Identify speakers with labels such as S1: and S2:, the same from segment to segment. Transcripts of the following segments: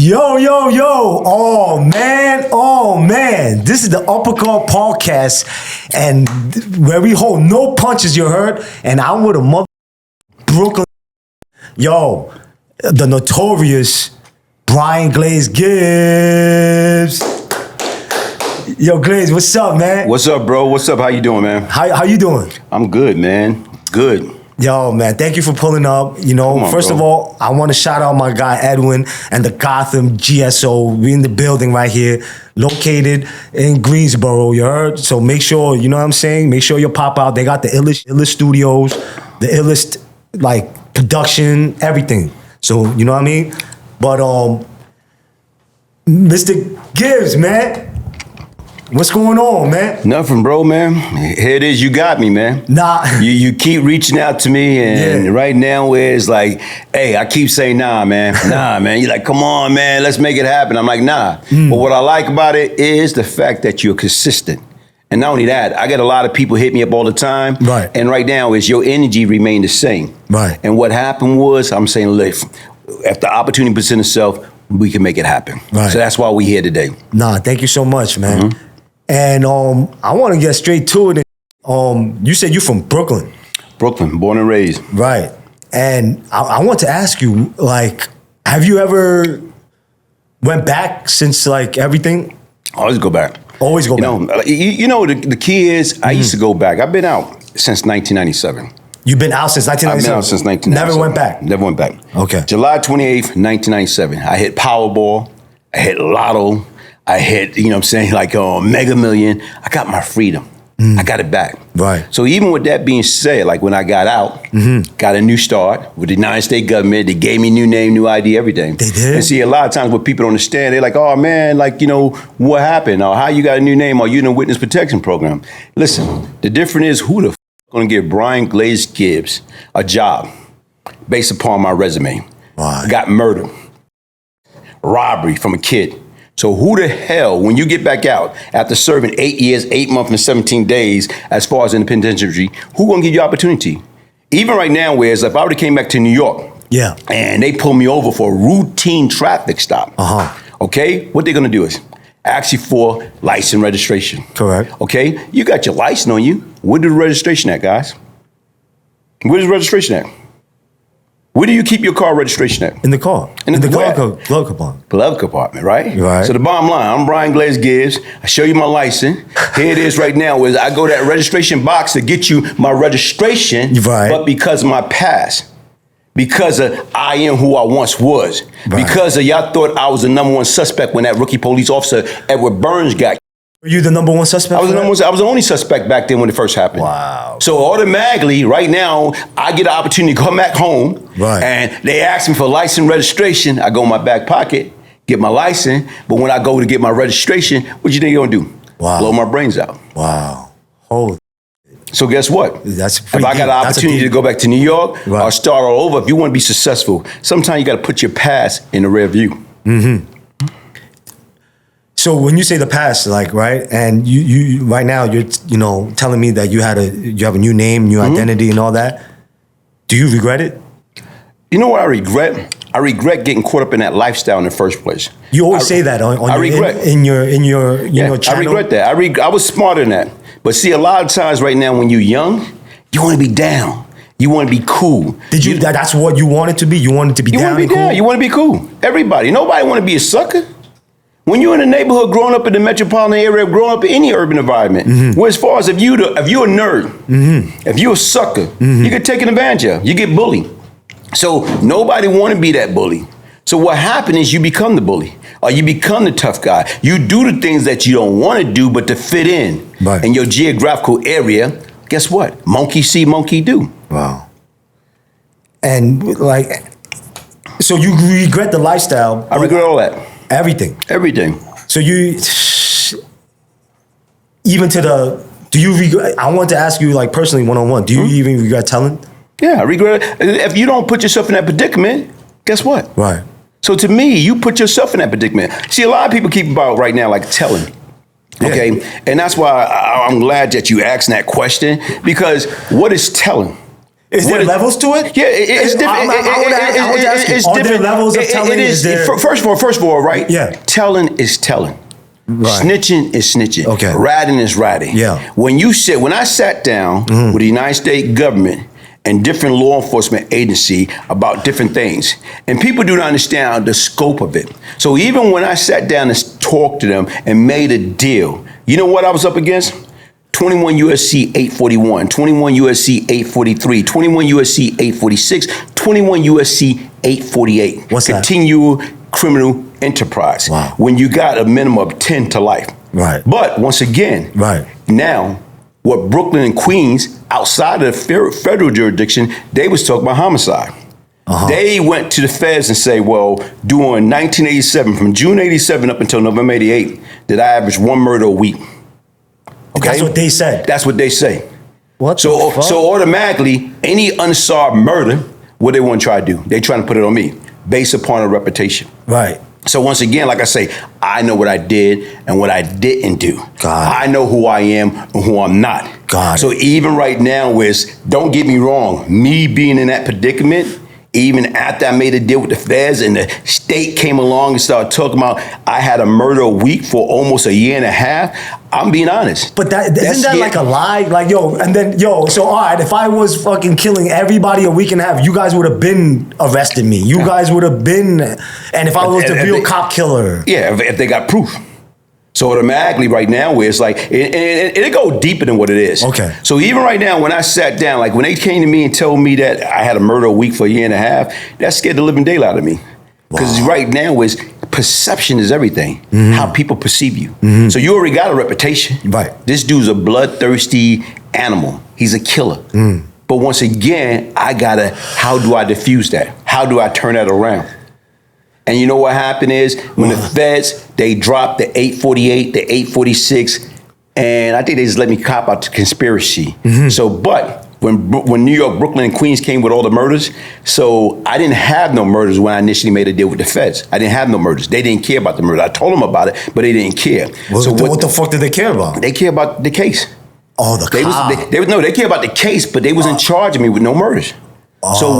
S1: Yo, yo, yo. Oh, man. This is the Uppercut Podcast, and where we hold no punches, you heard? And I'm with a mother Brooklyn. Yo, the notorious Brian Glaze Gibbs. Yo, Glaze, what's up, man?
S2: What's up, bro? What's up? How you doing, man?
S1: How you doing?
S2: I'm good, man. Good.
S1: Yo, man, thank you for pulling up. You know, first of all, I want to shout out my guy Edwin and the Gotham GSO. We in the building right here, located in Greensboro, you heard? So make sure, you know what I'm saying? Make sure you pop out. They got the illest studios, the illest, like, production, everything. So, you know what I mean? But, Mr. Gibbs, man. What's going on, man?
S2: Nothing, bro, man. Here it is. You got me, man.
S1: Nah.
S2: You keep reaching out to me, and right now it's like, hey, I keep saying, nah, man. Nah, man. You're like, come on, man. Let's make it happen. I'm like, nah. But what I like about it is the fact that you're consistent. And not only that, I get a lot of people hit me up all the time.
S1: Right.
S2: And right now is your energy remained the same.
S1: Right.
S2: And what happened was, I'm saying, look, if the opportunity presents itself, we can make it happen.
S1: Right.
S2: So that's why we're here today.
S1: Nah, thank you so much, man. And I want to get straight to it. You said you're from Brooklyn.
S2: Brooklyn, born and raised.
S1: Right. And I want to ask you, like, have you ever went back since, like, everything?
S2: Always go back.
S1: Always go back.
S2: You know, the key is I used to go back. I've been out since 1997.
S1: You've been out since 1997?
S2: I've been out since 1997.
S1: Never went back?
S2: Never went back.
S1: Okay.
S2: July 28th, 1997. I hit Powerball. I hit Lotto. I hit, you know what I'm saying, like Mega Million. I got my freedom. I got it back.
S1: Right.
S2: So even with that being said, like when I got out, got a new start with the United States government. They gave me new name, new ID, everything.
S1: They did?
S2: And see, a lot of times what people don't understand, they're like, oh man, like, you know, what happened? Or how you got a new name? Or you in the witness protection program? Listen, the difference is who the f gonna give Brian Glaze Gibbs a job based upon my resume?
S1: Right.
S2: Got murder, robbery from a kid. So who the hell, when you get back out after serving 8 years, 8 months, and 17 days, as far as in the penitentiary, who gonna give you opportunity? Even right now, whereas if I would have came back to New York, and they pulled me over for a routine traffic stop, okay, what they're gonna do is ask you for license registration.
S1: Correct.
S2: Okay, you got your license on you. Where the registration at, guys? Where's the registration at? Where do you keep your car registration at?
S1: In the car.
S2: In the
S1: glove compartment.
S2: Glove compartment, right?
S1: Right.
S2: So the bottom line, I'm Brian Glaze Gibbs. I show you my license. Here it is right now. Is I go to that registration box to get you my registration,
S1: right.
S2: But because of my past, because of I am who I once was, right. Because of y'all thought I was the number one suspect when that rookie police officer, Edward Burns, got.
S1: Were you the number one suspect?
S2: I was the only suspect back then when it first happened.
S1: Wow.
S2: So automatically, right now, I get an opportunity to come back home.
S1: Right.
S2: And they ask me for license registration. I go in my back pocket, get my license. But when I go to get my registration, what you think you're gonna do?
S1: Wow.
S2: Blow my brains out.
S1: Wow. Holy.
S2: So guess what?
S1: That's
S2: if I got an opportunity to go back to New York or start all over, if you want to be successful, sometimes you got to put your past in the rear view.
S1: So when you say the past, like, right, and you right now you're, you know, telling me that you have a new name, new identity, and all that. Do you regret it?
S2: You know what I regret? I regret getting caught up in that lifestyle in the first place.
S1: You always say that on your channel.
S2: I regret that. I was smarter than that. But see, a lot of times right now when you're young, you want to be down. You want to be cool.
S1: That's what you wanted to be? You wanted to be down and cool?
S2: You want to be cool. Everybody. Nobody want to be a sucker. When you're in a neighborhood, growing up in the metropolitan area, growing up in any urban environment, where as far as if you're a nerd, if you're a sucker, you get taken advantage of. You get bullied. So nobody want to be that bully. So what happened is you become the bully, or you become the tough guy. You do the things that you don't want to do, but to fit in your geographical area. Guess what? Monkey see, monkey do.
S1: Wow. And like, so you regret the lifestyle?
S2: I regret all that.
S1: Everything.
S2: Everything.
S1: So you, even to the, do you regret, I want to ask you like personally one-on-one, do you even regret telling?
S2: Yeah, I regret it. If you don't put yourself in that predicament, guess what?
S1: Right.
S2: So to me, you put yourself in that predicament. See, a lot of people keep about right now like telling. Okay, and that's why I'm glad that you asked that question, because what is telling?
S1: Is there levels to it?
S2: Yeah, it's different.
S1: I would ask you, are there levels of telling?
S2: First of all, right?
S1: Yeah.
S2: Telling is telling.
S1: Right.
S2: Snitching is snitching.
S1: Okay.
S2: Ratting is ratting.
S1: Yeah.
S2: When I sat down with the United States government and different law enforcement agency about different things, and people do not understand the scope of it. So even when I sat down and talked to them and made a deal, you know what I was up against? 21 USC 841, 21 USC 843, 21 USC 846, 21 USC 848.
S1: What's that?
S2: Continual criminal enterprise.
S1: Wow.
S2: When you got a minimum of 10 to life.
S1: Right.
S2: But once again,
S1: right
S2: now, what Brooklyn and Queens, outside of the federal jurisdiction, they was talking about homicide. They went to the feds and say, well, during 1987, from June 87 up until November 88, did I average one murder a week? Okay?
S1: That's what they said.
S2: That's what they say.
S1: What
S2: So
S1: the fuck?
S2: so automatically, any unsolved murder, what they want to try to do? They trying to put it on me, based upon a reputation.
S1: Right.
S2: So once again, like I say, I know what I did and what I didn't do.
S1: Got it.
S2: I know who I am and who I'm not.
S1: Got it.
S2: So even right now don't get me wrong, me being in that predicament, even after I made a deal with the feds and the state came along and started talking about I had a murder a week for almost a year and a half, I'm being honest.
S1: But isn't that like a lie? Like, so all right, if I was fucking killing everybody a week and a half, you guys would have been arresting me. You guys would have been, and if I was the real cop killer.
S2: Yeah, if they got proof. So automatically right now where it's like, it go deeper than what it is.
S1: Okay.
S2: So even right now when I sat down, like when they came to me and told me that I had a murder a week for a year and a half, that scared the living daylight out of me. Because right now is perception is everything. How people perceive you. So you already got a reputation.
S1: Right.
S2: This dude's a bloodthirsty animal. He's a killer. But once again, how do I diffuse that? How do I turn that around? And you know what happened is when the feds, they dropped the 848, the 846, and I think they just let me cop out the conspiracy. So, but when New York, Brooklyn, and Queens came with all the murders, so I didn't have no murders when I initially made a deal with the feds. I didn't have no murders. They didn't care about the murder. I told them about it, but they didn't care.
S1: So what the fuck did they care about?
S2: They care about the case.
S1: Oh, the cop.
S2: They care about the case, but they was in charge of me with no murders. So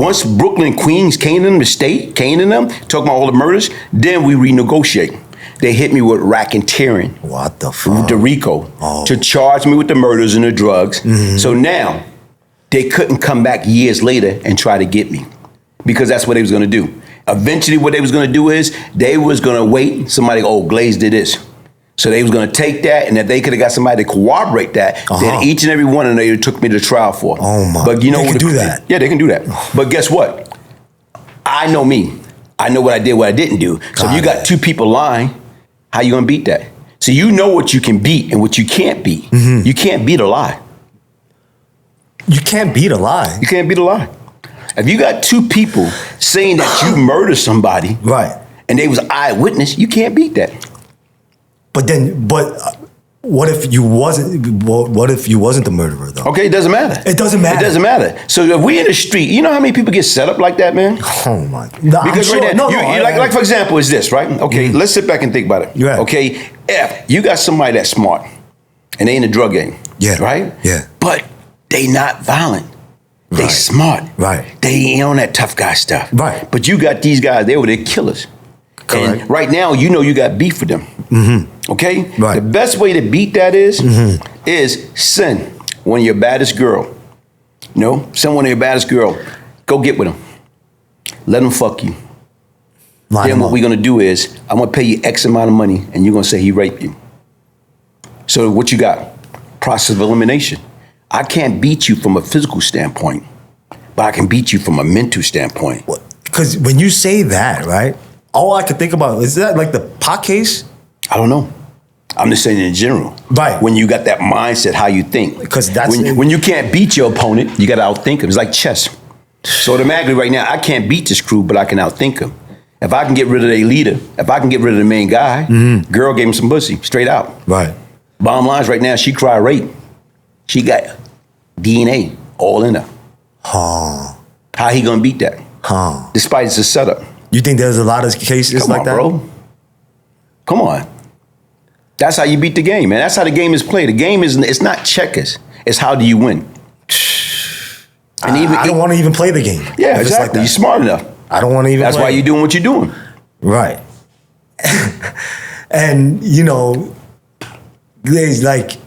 S2: once Brooklyn and Queens came to them, the state came to them, talking about all the murders, then we renegotiate. They hit me with racketeering.
S1: What the fuck?
S2: The RICO to charge me with the murders and the drugs. So now they couldn't come back years later and try to get me because that's what they was gonna do. Eventually what they was gonna do is they was gonna wait, somebody, Glaze did this. So they was gonna take that, and if they could have got somebody to corroborate that, then each and every one of them they took me to trial for.
S1: Oh my!
S2: But you know
S1: they can do that.
S2: Yeah, they can do that. But guess what? I know me. I know what I did, what I didn't do. So if you got two people lying, how you gonna beat that? So you know what you can beat and what you can't beat. You can't beat a lie.
S1: You can't beat a lie.
S2: You can't beat a lie. If you got two people saying that you murdered somebody,
S1: right,
S2: and they was eyewitness, you can't beat that.
S1: But what if you wasn't? What if you wasn't the murderer though?
S2: Okay, it doesn't matter.
S1: It doesn't matter.
S2: It doesn't matter. So if we in the street, you know how many people get set up like that, man?
S1: Oh my! No,
S2: because right now, like for example, is this right? Okay, let's sit back and think about it.
S1: Right.
S2: Okay, if you got somebody that's smart and they in the drug game, right?
S1: Yeah.
S2: But they not violent. They smart.
S1: Right.
S2: They ain't on that tough guy stuff.
S1: Right.
S2: But you got these guys, they were the killers.
S1: Correct.
S2: And right now, you know you got beef with them. Okay?
S1: Right.
S2: The best way to beat that is send one of your baddest girl. Send one of your baddest girl. Go get with them. Let them fuck you. Then what we're gonna do is, I'm gonna pay you X amount of money and you're gonna say he raped you. So what you got? Process of elimination. I can't beat you from a physical standpoint, but I can beat you from a mental standpoint.
S1: Because when you say that, right, all I can think about, is that like the pot case?
S2: I don't know. I'm just saying in general.
S1: Right.
S2: When you got that mindset, how you think.
S1: Because that's...
S2: When you can't beat your opponent, you got to outthink him. It's like chess. So automatically right now, I can't beat this crew, but I can outthink him. If I can get rid of their leader, if I can get rid of the main guy, girl gave him some pussy, straight out.
S1: Right.
S2: Bottom line is right now, she cried rape. She got DNA all in her. How he gonna beat that? Despite it's a setup.
S1: You think there's a lot of cases like that?
S2: Bro. Come on. That's how you beat the game, man. That's how the game is played. The game it's not checkers. It's how do you win. And
S1: I don't want to even play the game.
S2: Yeah,
S1: if it's
S2: exactly. You're smart enough.
S1: I don't want to even.
S2: That's
S1: play
S2: why you're doing what you're doing.
S1: Right. And you know, Glaze, like,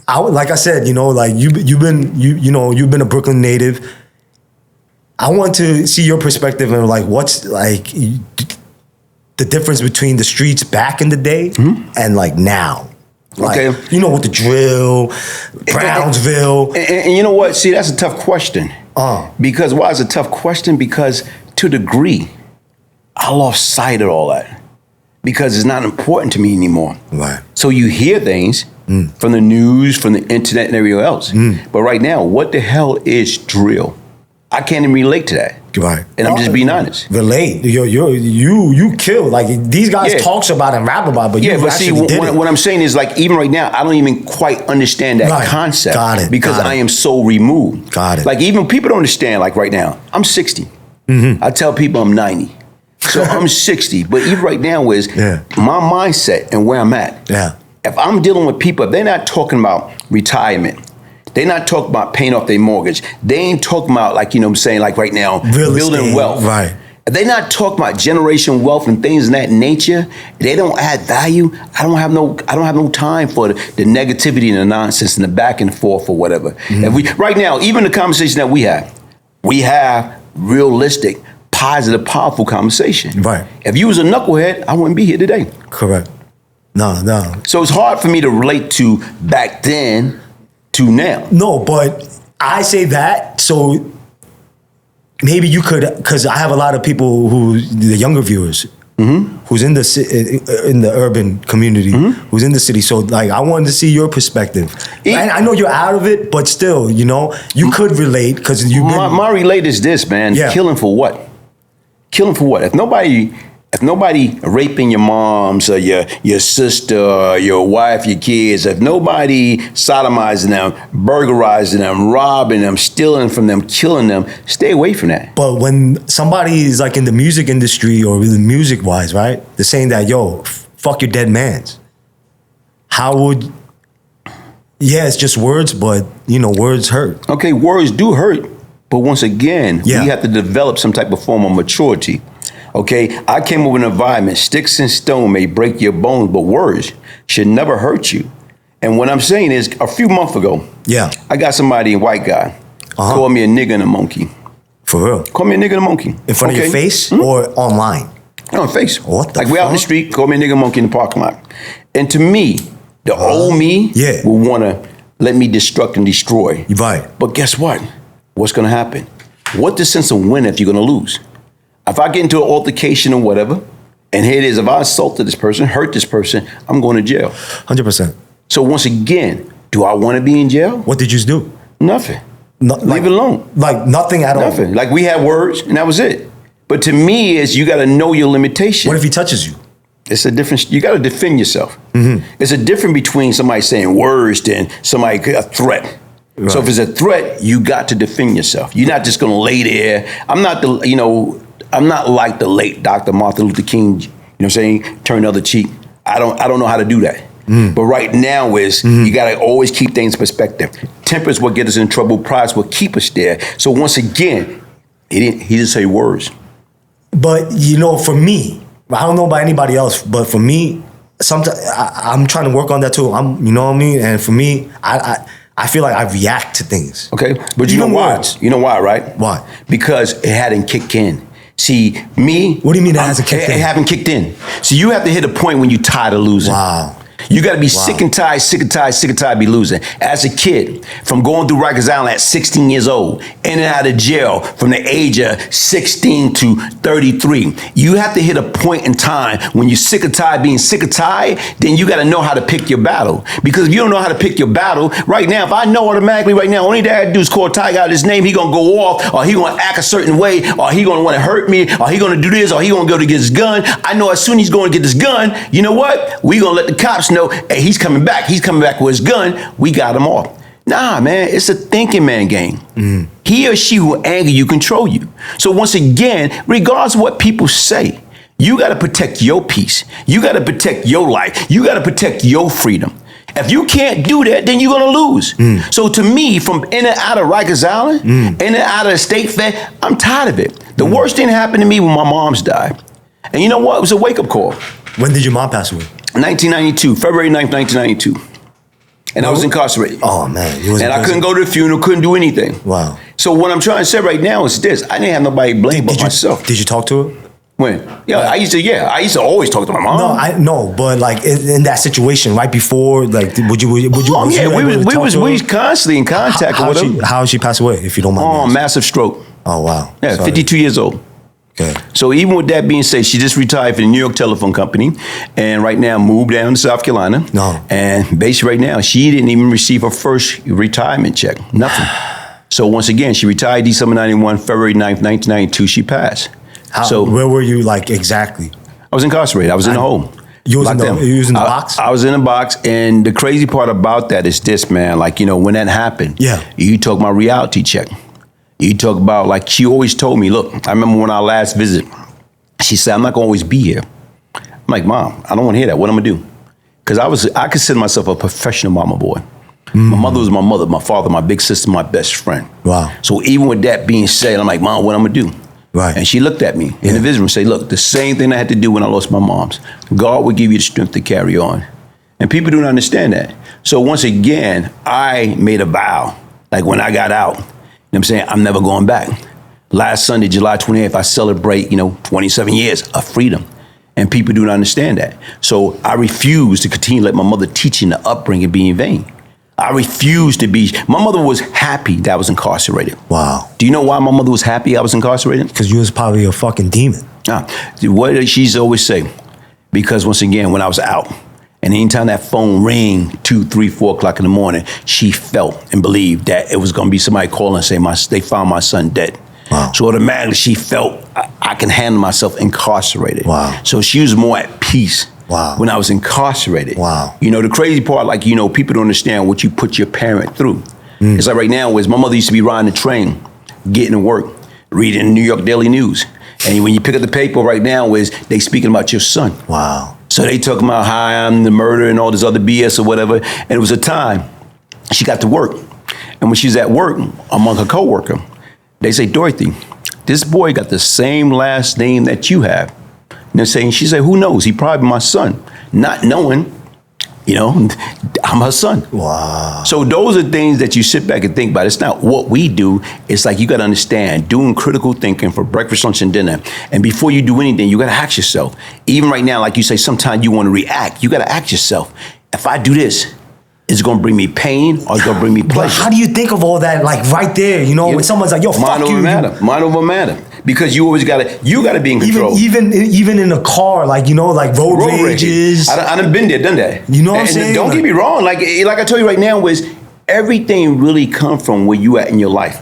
S1: like I said, you know, like you've been a Brooklyn native. I want to see your perspective and like what's like the difference between the streets back in the day and like now. Like,
S2: Okay.
S1: you know, with the drill, Brownsville.
S2: And you know what? See, that's a tough question. Because why is it a tough question? Because to a degree, I lost sight of all that. Because it's not important to me anymore.
S1: Right.
S2: So you hear things from the news, from the internet and everywhere else. But right now, what the hell is drill? I can't even relate to that.
S1: Right.
S2: And I'm just being honest.
S1: Relate. You kill. Like these guys talks about and rap about, but you actually did it.
S2: What I'm saying is like even right now, I don't even quite understand that concept.
S1: Got it.
S2: Because I am so removed.
S1: Got it.
S2: Like even people don't understand, like right now, I'm 60. I tell people I'm 90. So I'm 60. But even right now is my mindset and where I'm at.
S1: Yeah.
S2: If I'm dealing with people, they're not talking about retirement. They're not talking about paying off their mortgage. They ain't talking about, like, you know what I'm saying, like right now,
S1: real
S2: building
S1: estate,
S2: wealth.
S1: Right.
S2: They're not talking about generation wealth and things of that nature. They don't add value. I don't have no time for the negativity and the nonsense and the back and forth or whatever. If right now, even the conversation that we have realistic, positive, powerful conversation.
S1: Right.
S2: If you was a knucklehead, I wouldn't be here today.
S1: Correct. No.
S2: So it's hard for me to relate to back then to now.
S1: No, but I say that so maybe you could, because I have a lot of people who, the younger viewers, who's in the urban community, who's in the city. So like, I wanted to see your perspective. And I know you're out of it, but still, you know, you could relate because you've been.
S2: My relate is this, man.
S1: Yeah.
S2: Killing for what? Killing for what? If nobody raping your moms or your sister, or your wife, your kids, if nobody sodomizing them, burglarizing them, robbing them, stealing from them, killing them, stay away from that.
S1: But when somebody is like in the music industry or really music wise, right? They're saying that, yo, fuck your dead mans. How would, it's just words, but you know, words hurt.
S2: Okay, words do hurt. But once again, we have to develop some type of form of maturity. Okay, I came up with an environment, sticks and stone may break your bones, but words should never hurt you. And what I'm saying is, a few months ago, I got somebody, a white guy, called me a nigga and a monkey.
S1: For real?
S2: Call me a nigga and a monkey.
S1: In front of your face or online?
S2: On face.
S1: What the
S2: Like, we out in the street, call me a nigga and a monkey in the parking lot. And to me, the old me will want to let me destruct and destroy.
S1: Right.
S2: But guess what? What's going to happen? What's the sense of win if you're going to lose? If I get into an altercation or whatever, and here it is, if I assaulted this person, hurt this person, I'm going to jail.
S1: 100%.
S2: So once again, do I want to be in jail?
S1: What did you do?
S2: Nothing. Leave it alone.
S1: Like nothing at all?
S2: Nothing. Like we had words and that was it. But to me, is you got to know your limitation.
S1: What if he touches you?
S2: It's a difference. You got to defend yourself. It's a difference between somebody saying words than somebody, a threat. Right. So if it's a threat, you got to defend yourself. You're not just going to lay there. I'm not like the late Dr. Martin Luther King, you know what I'm saying, turn the other cheek. I don't know how to do that. But right now is you got to always keep things in perspective. Temper is what gets us in trouble. Pride is what keep us there. So once again, he didn't say words.
S1: But you know, for me, I don't know about anybody else, but for me, sometimes I'm trying to work on that too. You know what I mean? And for me, I feel like I react to things.
S2: Okay, but you know why?
S1: Words.
S2: You know why, right?
S1: Why?
S2: Because it hadn't kicked in. See, me.
S1: What do you mean it hasn't kicked in?
S2: It haven't kicked in. So you have to hit a point when you're tired of losing.
S1: Wow.
S2: You got to be sick and tired be losing. As a kid, from going through Rikers Island at 16 years old, in and out of jail from the age of 16 to 33, you have to hit a point in time when you're sick and tired being sick and tired, then you got to know how to pick your battle. Because if you don't know how to pick your battle, right now, if I know automatically right now, only thing I do is call Tiger out his name, he going to go off, or he going to act a certain way, or he going to want to hurt me, or he going to do this, or he going to go to get his gun. I know as soon as he's going to get his gun, you know what? We going to let the cops know, hey, he's coming back with his gun. We got him off. Nah, man, it's a thinking man game. He or she will anger you, control you. So once again, regardless of what people say, you got to protect your peace. You got to protect your life. You got to protect your freedom. If you can't do that, then you're gonna lose. So to me, from in and out of Rikers Island, in and out of the state fair, I'm tired of it. The worst thing happened to me when my mom's died. And you know what? It was a wake-up call.
S1: When did your mom pass away?
S2: 1992, February 9th, 1992. And I was incarcerated.
S1: Oh, man.
S2: And I couldn't go to the funeral, couldn't do anything.
S1: Wow.
S2: So what I'm trying to say right now is this. I didn't have nobody to blame but myself.
S1: Did you talk to her?
S2: When? Yeah, I used to always talk to my mom.
S1: No, I know, but like in that situation, right before, like, would you?
S2: We was constantly in contact.
S1: How she passed away, if you don't mind?
S2: Oh, massive stroke.
S1: Oh, wow.
S2: Yeah, sorry. 52 years old.
S1: Okay.
S2: So even with that being said, she just retired from the New York Telephone Company, and right now moved down to South Carolina.
S1: No.
S2: And basically right now, she didn't even receive her first retirement check. Nothing. So once again, she retired December 91, February 9th, 1992, she passed. So
S1: where were you, like, exactly?
S2: I was incarcerated. I was in the home.
S1: You was in the box?
S2: I was in the box, and the crazy part about that is this, man. Like, you know, when that happened, you talk about reality check. You talk about, like, she always told me, look, I remember when our last visit, she said, I'm not gonna always be here. I'm like, Mom, I don't wanna hear that. What am I gonna do? Because I consider myself a professional mama boy. My mother was my mother, my father, my big sister, my best friend.
S1: Wow.
S2: So even with that being said, I'm like, Mom, what am I gonna do?
S1: Right.
S2: And she looked at me in the visit room and said, look, the same thing I had to do when I lost my mom's. God will give you the strength to carry on. And people don't understand that. So once again, I made a vow, like when I got out, you know what I'm saying, I'm never going back. Last Sunday, July 28th, I celebrate, 27 years of freedom. And people do not understand that. So I refuse to continue to let my mother teaching the upbringing be in vain. I refuse to be. My mother was happy that I was incarcerated.
S1: Wow.
S2: Do you know why my mother was happy I was incarcerated?
S1: Because you was probably a fucking demon.
S2: What did she always say? Because once again, when I was out, and anytime that phone rang 2, 3, 4 o'clock in the morning, she felt and believed that it was going to be somebody calling and saying they found my son dead.
S1: Wow.
S2: So automatically she felt I can handle myself incarcerated.
S1: Wow.
S2: So she was more at peace.
S1: Wow.
S2: When I was incarcerated.
S1: Wow.
S2: The crazy part, like, people don't understand what you put your parent through. It's like right now, my mother used to be riding the train, getting to work, reading the New York Daily News. And when you pick up the paper right now, they speaking about your son.
S1: Wow.
S2: So they talking about how I'm the murder and all this other BS or whatever. And it was a time she got to work. And when she's at work among her coworker, they say, Dorothy, this boy got the same last name that you have. And they're saying, she said, who knows? He probably my son. Not knowing, I'm her son.
S1: Wow.
S2: So those are things that you sit back and think about. It's not what we do. It's like you got to understand, doing critical thinking for breakfast, lunch, and dinner. And before you do anything, you got to ask yourself. Even right now, like you say, sometimes you want to react. You got to ask yourself, if I do this, is it going to bring me pain or is it going to bring me pleasure?
S1: But how do you think of all that, like, right there, when someone's like, yo, fuck you.
S2: Mind over matter. Because you always gotta be in control.
S1: Even in a car, like, like road rages.
S2: I done been there, done that.
S1: You know what I'm saying?
S2: Don't get me wrong. Like I told you right now, everything really comes from where you at in your life.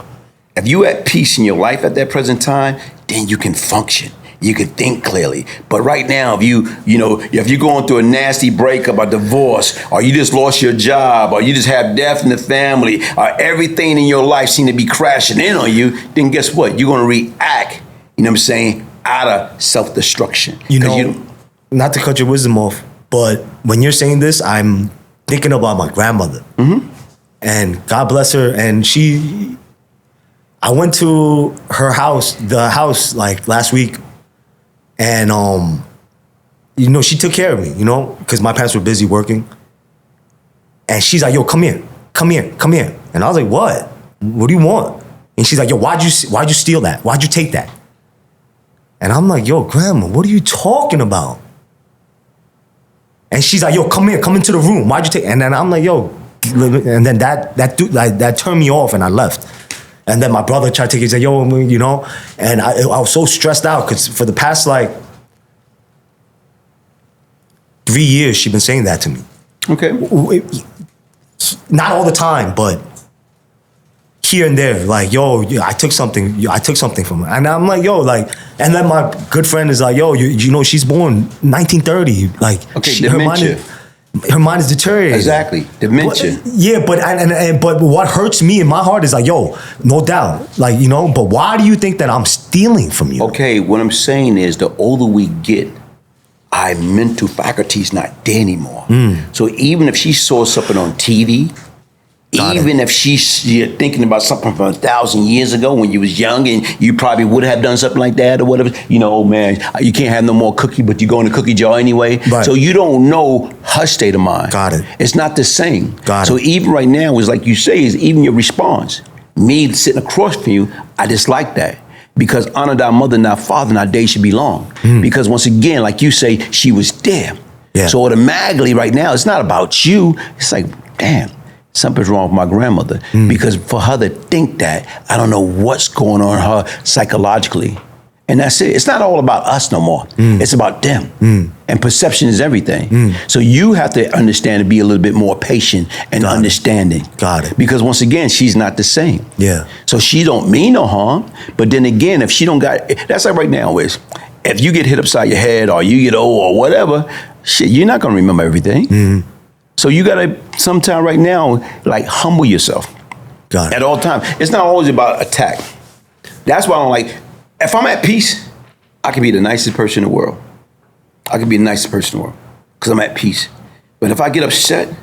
S2: If you at peace in your life at that present time, then you can function. You can think clearly. But right now, if you're going through a nasty breakup, a divorce, or you just lost your job, or you just have death in the family, or everything in your life seems to be crashing in on you, then guess what? You're going to react, out of self-destruction.
S1: Not to cut your wisdom off, but when you're saying this, I'm thinking about my grandmother. Mm-hmm. And God bless her. And I went to her house, like last week. And, she took care of me, because my parents were busy working. And she's like, yo, come here. And I was like, what? What do you want? And she's like, yo, why'd you steal that? Why'd you take that? And I'm like, yo, Grandma, what are you talking about? And she's like, yo, come here, come into the room. Why'd you take? And then I'm like, yo, and then that turned me off and I left. And then my brother tried to take it, he's like, yo, and I was so stressed out because for the past, 3 years, she's been saying that to me.
S2: Okay.
S1: Not all the time, but here and there, like, yo, I took something from her. And I'm like, yo, and then my good friend is like, yo, she's born 1930. Like,
S2: okay, dementia.
S1: Her mind is deteriorating.
S2: Exactly, dementia.
S1: But what hurts me in my heart is like, yo, no doubt, but why do you think that I'm stealing from you?
S2: Okay, what I'm saying is the older we get, our mental faculty's not there anymore. So even if she saw something on TV, even if she's thinking about something from 1,000 years ago when you was young and you probably would have done something like that or whatever, oh man, you can't have no more cookie, but you go in the cookie jar anyway.
S1: Right.
S2: So you don't know her state of mind.
S1: Got it.
S2: It's not the same.
S1: Got
S2: so
S1: it.
S2: even right now, it's like you say, is even your response. Me sitting across from you, I dislike that. Because honor thy mother and thy father and thy day should be long. Because once again, like you say, she was there.
S1: Yeah.
S2: So automatically right now, it's not about you. It's like, damn, something's wrong with my grandmother. Because for her to think that, I don't know what's going on her psychologically. And that's it. It's not all about us no more. It's about them. And perception is everything. So you have to understand and be a little bit more patient and understanding.
S1: Got it.
S2: Because once again, she's not the same.
S1: Yeah.
S2: So she don't mean no harm. But then again, if she don't got, that's like right now is, if you get hit upside your head or you get old or whatever, shit, you're not gonna remember everything. So you gotta sometime right now, like humble yourself.
S1: Got it.
S2: At all times. It's not always about attack. That's why I don't like, if I'm at peace, I can be the nicest person in the world. I can be the nicest person in the world because I'm at peace. But if I get upset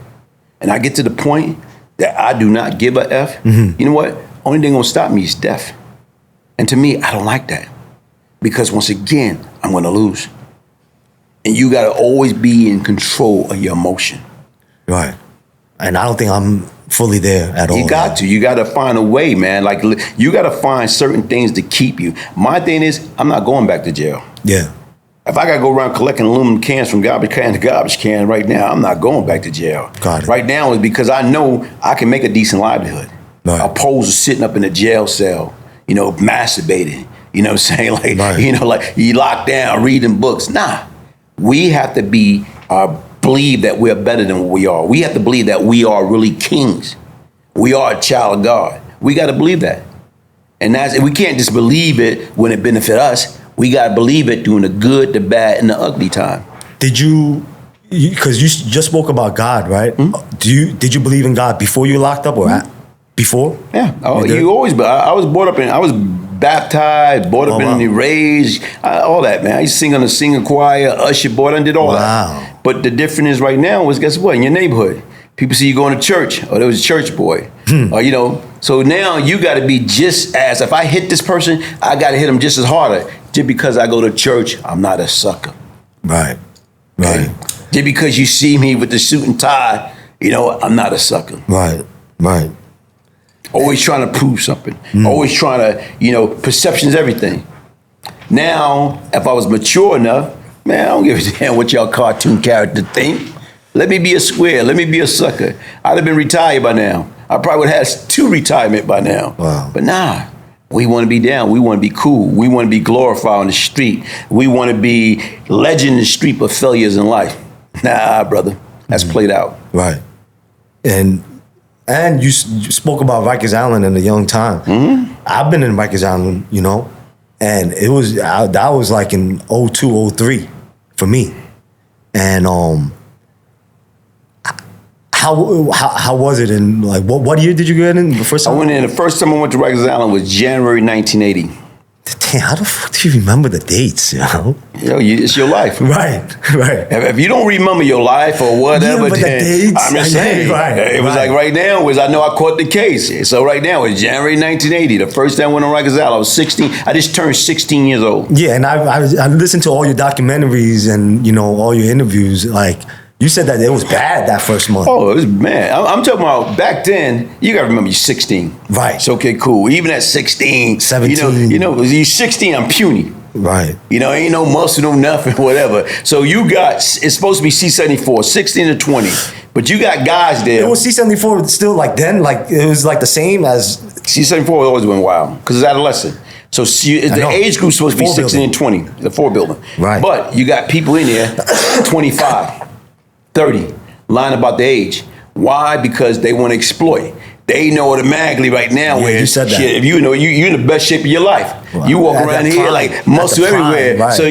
S2: and I get to the point that I do not give a F, you know what? Only thing gonna stop me is death. And to me, I don't like that. Because once again, I'm gonna lose. And you gotta always be in control of your emotion.
S1: Right. And I don't think I'm fully there at all.
S2: You got to. You got to find a way, man. Like, you got to find certain things to keep you. My thing is, I'm not going back to jail.
S1: Yeah.
S2: If I got to go around collecting aluminum cans from garbage can to garbage can right now, I'm not going back to jail.
S1: Got it.
S2: Right now is because I know I can make a decent livelihood.
S1: Right.
S2: Opposed to sitting up in a jail cell, masturbating. You know what I'm saying? Like,
S1: Right.
S2: Like you locked down reading books. Nah. We have to believe that we're better than what we are. We have to believe that we are really kings. We are a child of God. We got to believe that. And we can't just believe it when it benefits us. We got to believe it during the good, the bad, and the ugly time.
S1: Did you, because you just spoke about God, right? Did you believe in God before you locked up or before?
S2: Yeah. You always, I was brought up in, I was baptized, brought up in the raised, all that, man. I used to sing on the singing choir, usher boy, I did all that. But the difference is right now is, guess what? In your neighborhood, people see you going to church, or there was a church boy, or so now you got to be just as, if I hit this person, I got to hit him just as harder. Just because I go to church, I'm not a sucker.
S1: Right. Right.
S2: Okay? Just because you see me with the suit and tie, I'm not a sucker.
S1: Right. Right.
S2: Always trying to prove something. Always trying to, perception's everything. Now, if I was mature enough, man, I don't give a damn what y'all cartoon character think. Let me be a square. Let me be a sucker. I'd have been retired by now. I probably would have had 2 retirement by now.
S1: Wow.
S2: But nah, we want to be down. We want to be cool. We want to be glorified on the street. We want to be legend in the street of failures in life. Nah, brother. That's played out.
S1: Right. And you spoke about Rikers Island in a young time. I've been in Rikers Island, and it was that was like in 02, 03 for me. And how was it? And like what year did you get in the first time?
S2: I went in. The first time I went to Rikers Island was January 1980.
S1: Damn, how the fuck do you remember the dates,
S2: It's your life.
S1: Right.
S2: If you don't remember your life or whatever,
S1: but
S2: then
S1: the dates,
S2: I'm just saying. It was like right now was I know I caught the case. So right now it's January 1980. The first time I went on Rikers Island, I was 16. I just turned 16 years old.
S1: Yeah, and I listened to all your documentaries and all your interviews. Like you said that it was bad that first month.
S2: Oh, it was bad. I'm talking about back then. You gotta remember, you're 16.
S1: Right.
S2: It's okay, cool. Even at 16,
S1: 17.
S2: You're 16. I'm puny.
S1: Right.
S2: Ain't no muscle, no nothing, whatever. So it's supposed to be C-74, 16 to 20. But you got guys there.
S1: It was C-74 still like then? Like it was like the same as...
S2: C-74 always went wild because it's adolescent. So the age group's supposed to be 16 and 20, the 4 building.
S1: Right.
S2: But you got people in there, 25, 30, lying about the age. Why? Because they want to exploit. They know automatically right now where
S1: you said that.
S2: Shit, if you're in the best shape of your life.
S1: Well,
S2: you walk around here like muscle everywhere.
S1: Right.
S2: So,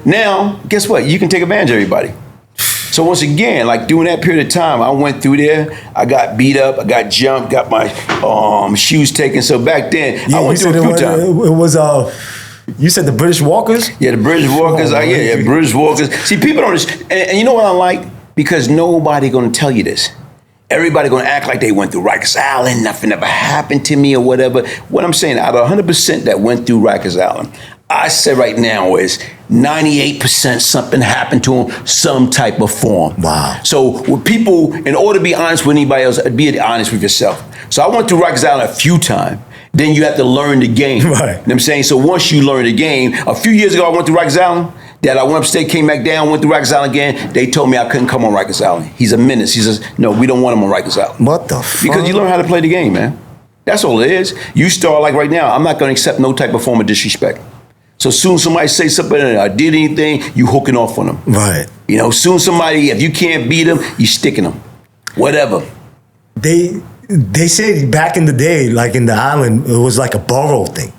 S2: now, guess what? You can take advantage of everybody. So once again, like during that period of time, I went through there, I got beat up, I got jumped, got my shoes taken. So back then, I went through a few times.
S1: It was You said the British Walkers?
S2: Yeah, the British Walkers. Yeah, British Walkers. See, people don't. And you know what I like? Because nobody gonna tell you this. Everybody gonna act like they went through Rikers Island. Nothing ever happened to me or whatever. What I'm saying, out of 100% that went through Rikers Island, I say right now is 98% something happened to them, some type of form.
S1: Wow.
S2: So with people, in order to be honest with anybody else, be honest with yourself. So I went through Rikers Island a few times. Then you have to learn the game.
S1: Right.
S2: You know what I'm saying? So once you learn the game, a few years ago I went to Rikers Island. That I went upstate, came back down, went to Rikers Island again. They told me I couldn't come on Rikers Island. He's a menace. He says, no, we don't want him on Rikers Island.
S1: What the fuck?
S2: Because you learn how to play the game, man. That's all it is. You start like right now, I'm not gonna accept no type of form of disrespect. So soon somebody say something and I did anything, you hooking off on them.
S1: Right.
S2: You know, soon somebody, if you can't beat them, you sticking them. Whatever.
S1: They said back in the day, like in the island, it was like a borough thing.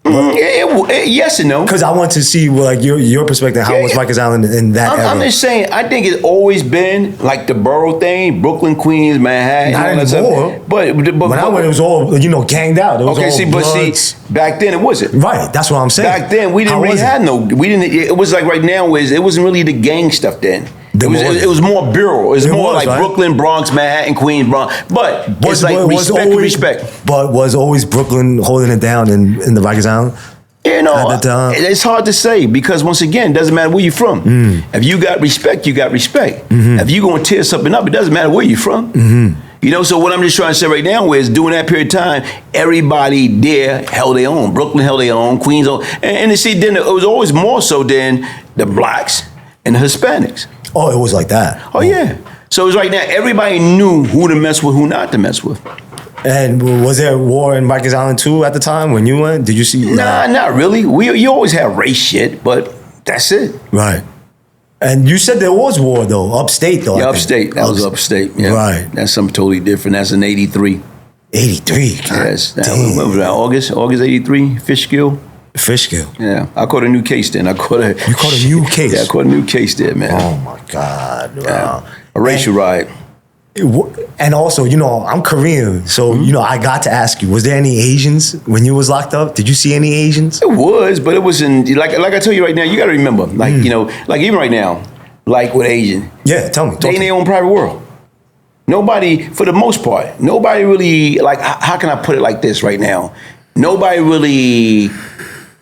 S2: Yes and no.
S1: Because I want to see like your perspective. How was Rikers Island in that era?
S2: I'm just saying. I think it's always been like the borough thing: Brooklyn, Queens, Manhattan.
S1: Not anymore. But when I went, it was all ganged out. It was all
S2: back then it wasn't.
S1: Right. That's what I'm saying.
S2: Back then we didn't really have no. We didn't. It was like right now it wasn't really the gang stuff then. It was more bureau. It was more like right? Brooklyn, Bronx, Manhattan, Queens, Bronx. But it's like respect.
S1: But was always Brooklyn holding it down in the Rikers Island?
S2: You know, it's hard to say because once again, it doesn't matter where you're from. If you got respect, you got respect. If you going to tear something up, it doesn't matter where you're from. You know, so what I'm just trying to say right now is during that period of time, everybody there held their own. Brooklyn held their own, Queens own. And you see, then it was always more so than the blacks and the Hispanics.
S1: Oh, it was like that.
S2: Oh, yeah. So it was right now, everybody knew who to mess with, who not to mess with.
S1: And was there war in Rikers Island too at the time when you went? Did you see?
S2: Nah, not really. You always have race shit, but that's it.
S1: Right. And you said there was war though, upstate though.
S2: Yeah, upstate. That was upstate. Yeah.
S1: Right.
S2: That's something totally different. That's in 83.
S1: 83?
S2: Yes. What was that, August 83, Fishkill?
S1: Fishkill.
S2: Yeah, I caught a new case then.
S1: You caught a new case?
S2: Yeah, I caught a new case there, man.
S1: Oh my God! Wow.
S2: Yeah. A racial riot.
S1: And also, I'm Korean, so I got to ask you: was there any Asians when you was locked up? Did you see any Asians?
S2: It was, but it wasn't like I tell you right now. You got to remember, like like even right now, like with Asian.
S1: Yeah, tell me.
S2: They in their own private world. Nobody, for the most part, nobody really like. How can I put it like this right now? Nobody really.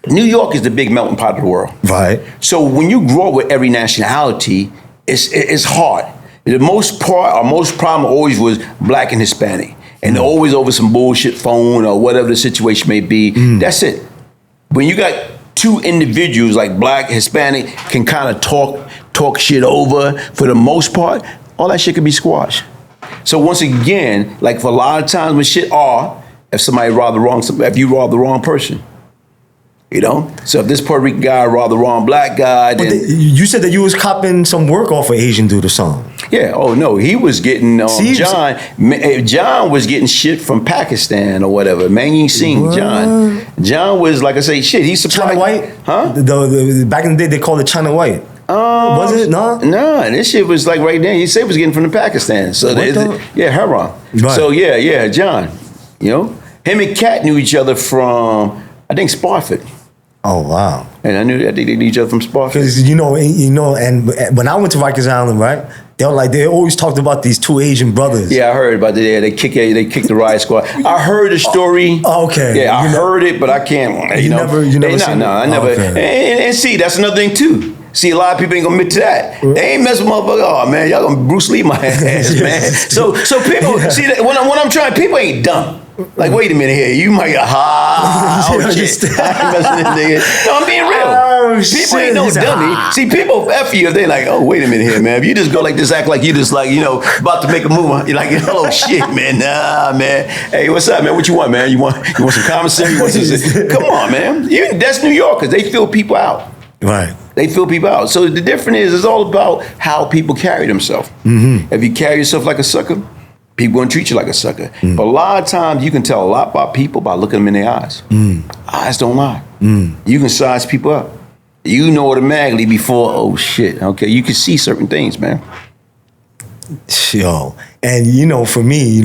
S2: New York is the big melting pot of the world.
S1: Right.
S2: So when you grow up with every nationality, it's hard. The most problem always was black and Hispanic. And always over some bullshit phone or whatever the situation may be. That's it. When you got two individuals like black, Hispanic, can kind of talk shit over, for the most part, all that shit can be squashed. So once again, like for a lot of times when shit if somebody if you rob the wrong person. So if this Puerto Rican guy robbed the wrong black guy, then
S1: you said that you was copping some work off of Asian dude or something.
S2: Yeah. Oh no, he was getting John was getting shit from Pakistan or whatever. Manging Singh, John was like I say, shit. He's
S1: China white,
S2: huh?
S1: The back in the day they called it China white. Was it? No.
S2: No, this shit was like right there. He said it was getting from the Pakistan. So heroin.
S1: Right.
S2: So John. Him and Kat knew each other from I think Spofford.
S1: Oh wow!
S2: And I think they knew each other from Spofford.
S1: Because and when I went to Rikers Island, right? They always talked about these two Asian brothers.
S2: Yeah, I heard about they kicked the riot squad. I heard the story.
S1: Okay.
S2: Yeah, I heard it, but I can't.
S1: You never seen it?
S2: No, I never. Okay. And see, that's another thing too. See, a lot of people ain't gonna admit to that. They ain't messing with motherfucker. Oh man, y'all gonna Bruce Lee my ass, man. So people see that when I'm trying, people ain't dumb. Like, wait a minute here. You might get oh shit. No, I'm being real. People ain't no dummy. See, people F you if they like, oh, wait a minute here, man. If you just go like this, act like you just like, about to make a move. You're like, hello, shit, man. Nah, man. Hey, what's up, man? What you want, man? You want some commissary? Come on, man. That's New Yorkers. They fill people out.
S1: Right.
S2: They fill people out. So the difference is, it's all about how people carry themselves. If you carry yourself like a sucker, people gonna treat you like a sucker. But a lot of times you can tell a lot about people by looking them in their eyes. Eyes don't lie. You can size people up. You know automatically before, oh shit, okay, you can see certain things, man.
S1: Yo, and for me,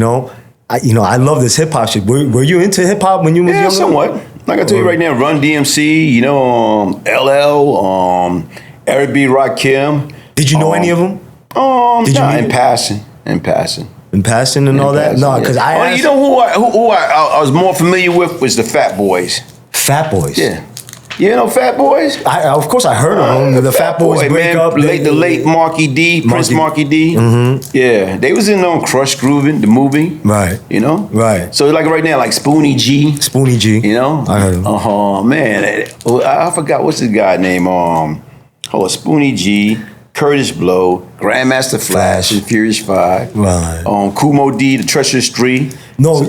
S1: I love this hip hop shit. Were you into hip hop when you was younger?
S2: Somewhat. Like I tell you right now, Run DMC, you know, LL, Eric B. Rakim.
S1: Did you know any of them?
S2: In passing.
S1: In passing and all that? No, because I asked,
S2: you know who I was more familiar with was the Fat Boys.
S1: Fat Boys?
S2: Yeah. You know Fat Boys?
S1: Of course I heard of them. The Fat Boys break up.
S2: The late Marky D, Prince Marky D. Mm-hmm. Yeah, they was in on Crush Groovin', the movie.
S1: Right.
S2: You know?
S1: Right.
S2: So like right now, like Spoonie G.
S1: You
S2: know?
S1: I heard him.
S2: Oh, man. I forgot, what's the guy name? Spoonie G, Curtis Blow, Grandmaster Flash, and Furious 5.
S1: Right.
S2: Kumo D, the Treacherous 3.
S1: No,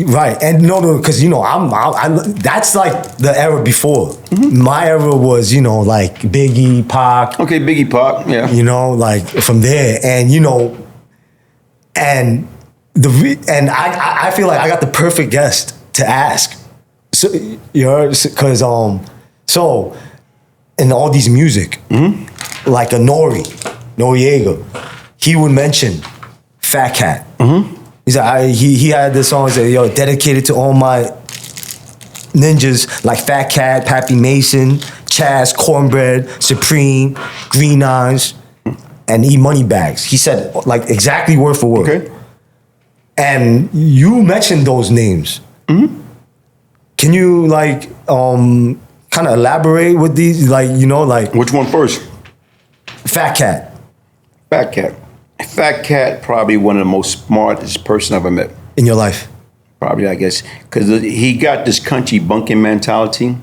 S1: right, and no, because you know I'm that's like the era before. Mm-hmm. My era was like Biggie, Pac.
S2: Okay, Biggie, Pac, yeah.
S1: Like from there, and and I feel like I got the perfect guest to ask. So because so in all these music, like a Noriega, he would mention Fat Cat. Mm-hmm. He's like, he had this song, he said, dedicated to all my ninjas like Fat Cat, Pappy Mason, Chaz, Cornbread, Supreme, Green Eyes, and E-Money Bags. He said, like, exactly word for word.
S2: Okay.
S1: And you mentioned those names. Mm-hmm. Can you, like, kind of elaborate with these, like, like...
S2: Which one first?
S1: Fat Cat.
S2: Fat Cat. Fat Cat, probably one of the most smartest person I've ever met.
S1: In your life?
S2: Probably, I guess. Because he got this country bunking mentality,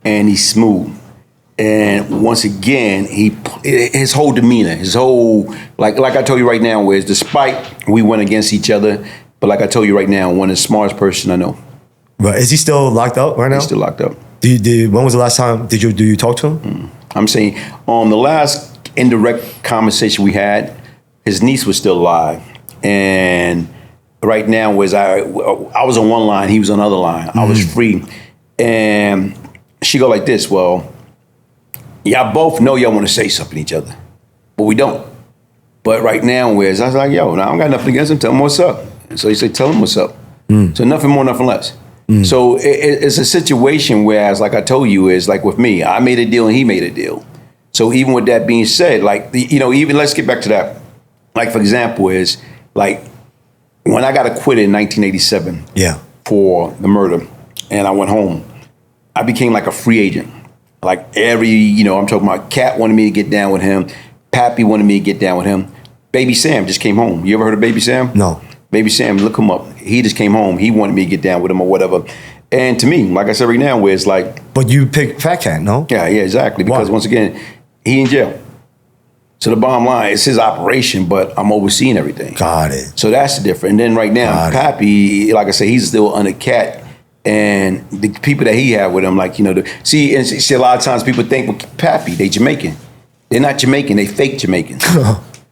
S2: and he's smooth. And once again, his whole demeanor, his whole, like I told you right now, is despite we went against each other, but like I told you right now, one of the smartest person I know.
S1: Right. Is he still locked up right now?
S2: He's still locked up.
S1: When was the last time, do you talk to him?
S2: I'm saying, on the last indirect conversation we had, his niece was still alive, and right now I was on one line, he was on the other line. Mm-hmm. I was free, and she go like this: "Well, y'all both know y'all want to say something to each other, but we don't. But right now, I was like, yo, I don't got nothing against him. Tell him what's up." And so he said, "Tell him what's up." So nothing more, nothing less. So it's a situation whereas, like I told you, is like with me, I made a deal and he made a deal. So even with that being said, like even let's get back to that. Like, for example, is like when I got acquitted in 1987 for the murder and I went home, I became like a free agent. Like I'm talking about Cat wanted me to get down with him. Pappy wanted me to get down with him. Baby Sam just came home. You ever heard of Baby Sam?
S1: No.
S2: Baby Sam, look him up. He just came home. He wanted me to get down with him or whatever. And to me, like I said right now, where it's like...
S1: But you picked Fat Cat, no?
S2: Yeah, exactly. Because once again, he in jail. So the bottom line, it's his operation, but I'm overseeing everything.
S1: Got it.
S2: So that's the difference. And then right now, Pappy, like I said, he's still under Cat. And the people that he had with him, like, see, a lot of times people think, well, Pappy, they Jamaican. They're not Jamaican, they fake Jamaican.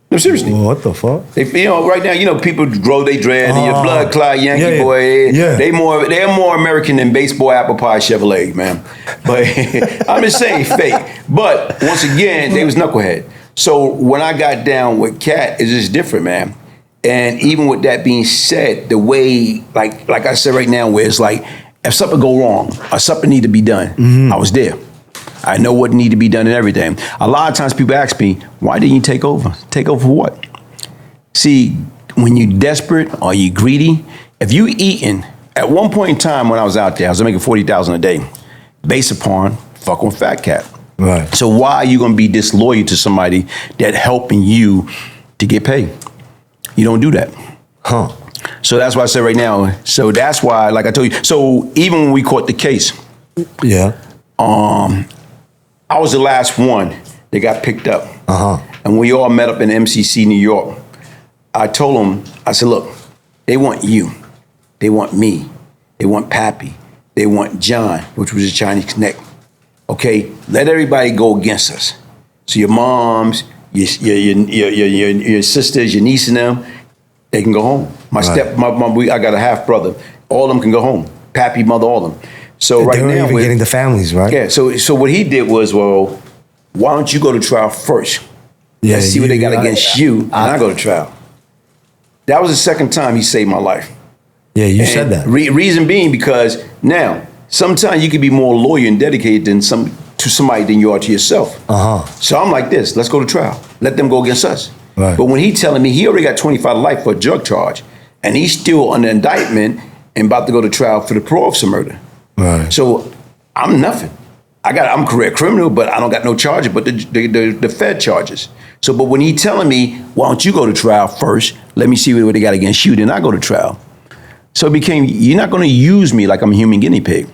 S2: No, seriously.
S1: Well, what the fuck?
S2: They, right now, people grow their dread and your blood clot Yankee boy. They're more American than baseball apple pie Chevrolet, man. But I'm just saying fake. But once again, they was knucklehead. So when I got down with Cat, it's just different, man. And even with that being said, the way, like I said right now, where it's like, if something go wrong or something need to be done, I was there. I know what need to be done and everything. A lot of times people ask me, why didn't you take over? Take over for what? See, when you're desperate or you greedy, if you eating, at one point in time when I was out there, I was making $40,000 a day, based upon fucking with Fat Cat.
S1: Right.
S2: So why are you gonna be disloyal to somebody that helping you to get paid? You don't do that.
S1: Huh.
S2: So that's why I said right now, so that's why, like I told you, so even when we caught the case, I was the last one that got picked up. And we all met up in MCC, New York. I told them, I said, look, they want you. They want me. They want Pappy. They want John, which was a Chinese connect. Okay, let everybody go against us. So your moms, your sisters, your niece and them, they can go home. I got a half brother. All of them can go home. Pappy, mother, all of them. So right now,
S1: they're even getting the families, right?
S2: Yeah. So what he did was, well, why don't you go to trial first? Yeah. See what they got against you, and I go to trial. That was the second time he saved my life.
S1: Yeah, you said that.
S2: Reason being because now sometimes you can be more loyal and dedicated to somebody than you are to yourself. So I'm like this, let's go to trial. Let them go against us.
S1: Right.
S2: But when he telling me he already got 25 to life for a drug charge, and he's still under indictment and about to go to trial for the parole officer murder.
S1: Right.
S2: So I'm nothing. I'm a career criminal, but I don't got no charges, but the Fed charges. So, but when he telling me, why don't you go to trial first? Let me see what they got against you, then I go to trial. So it became, you're not going to use me like I'm a human guinea pig.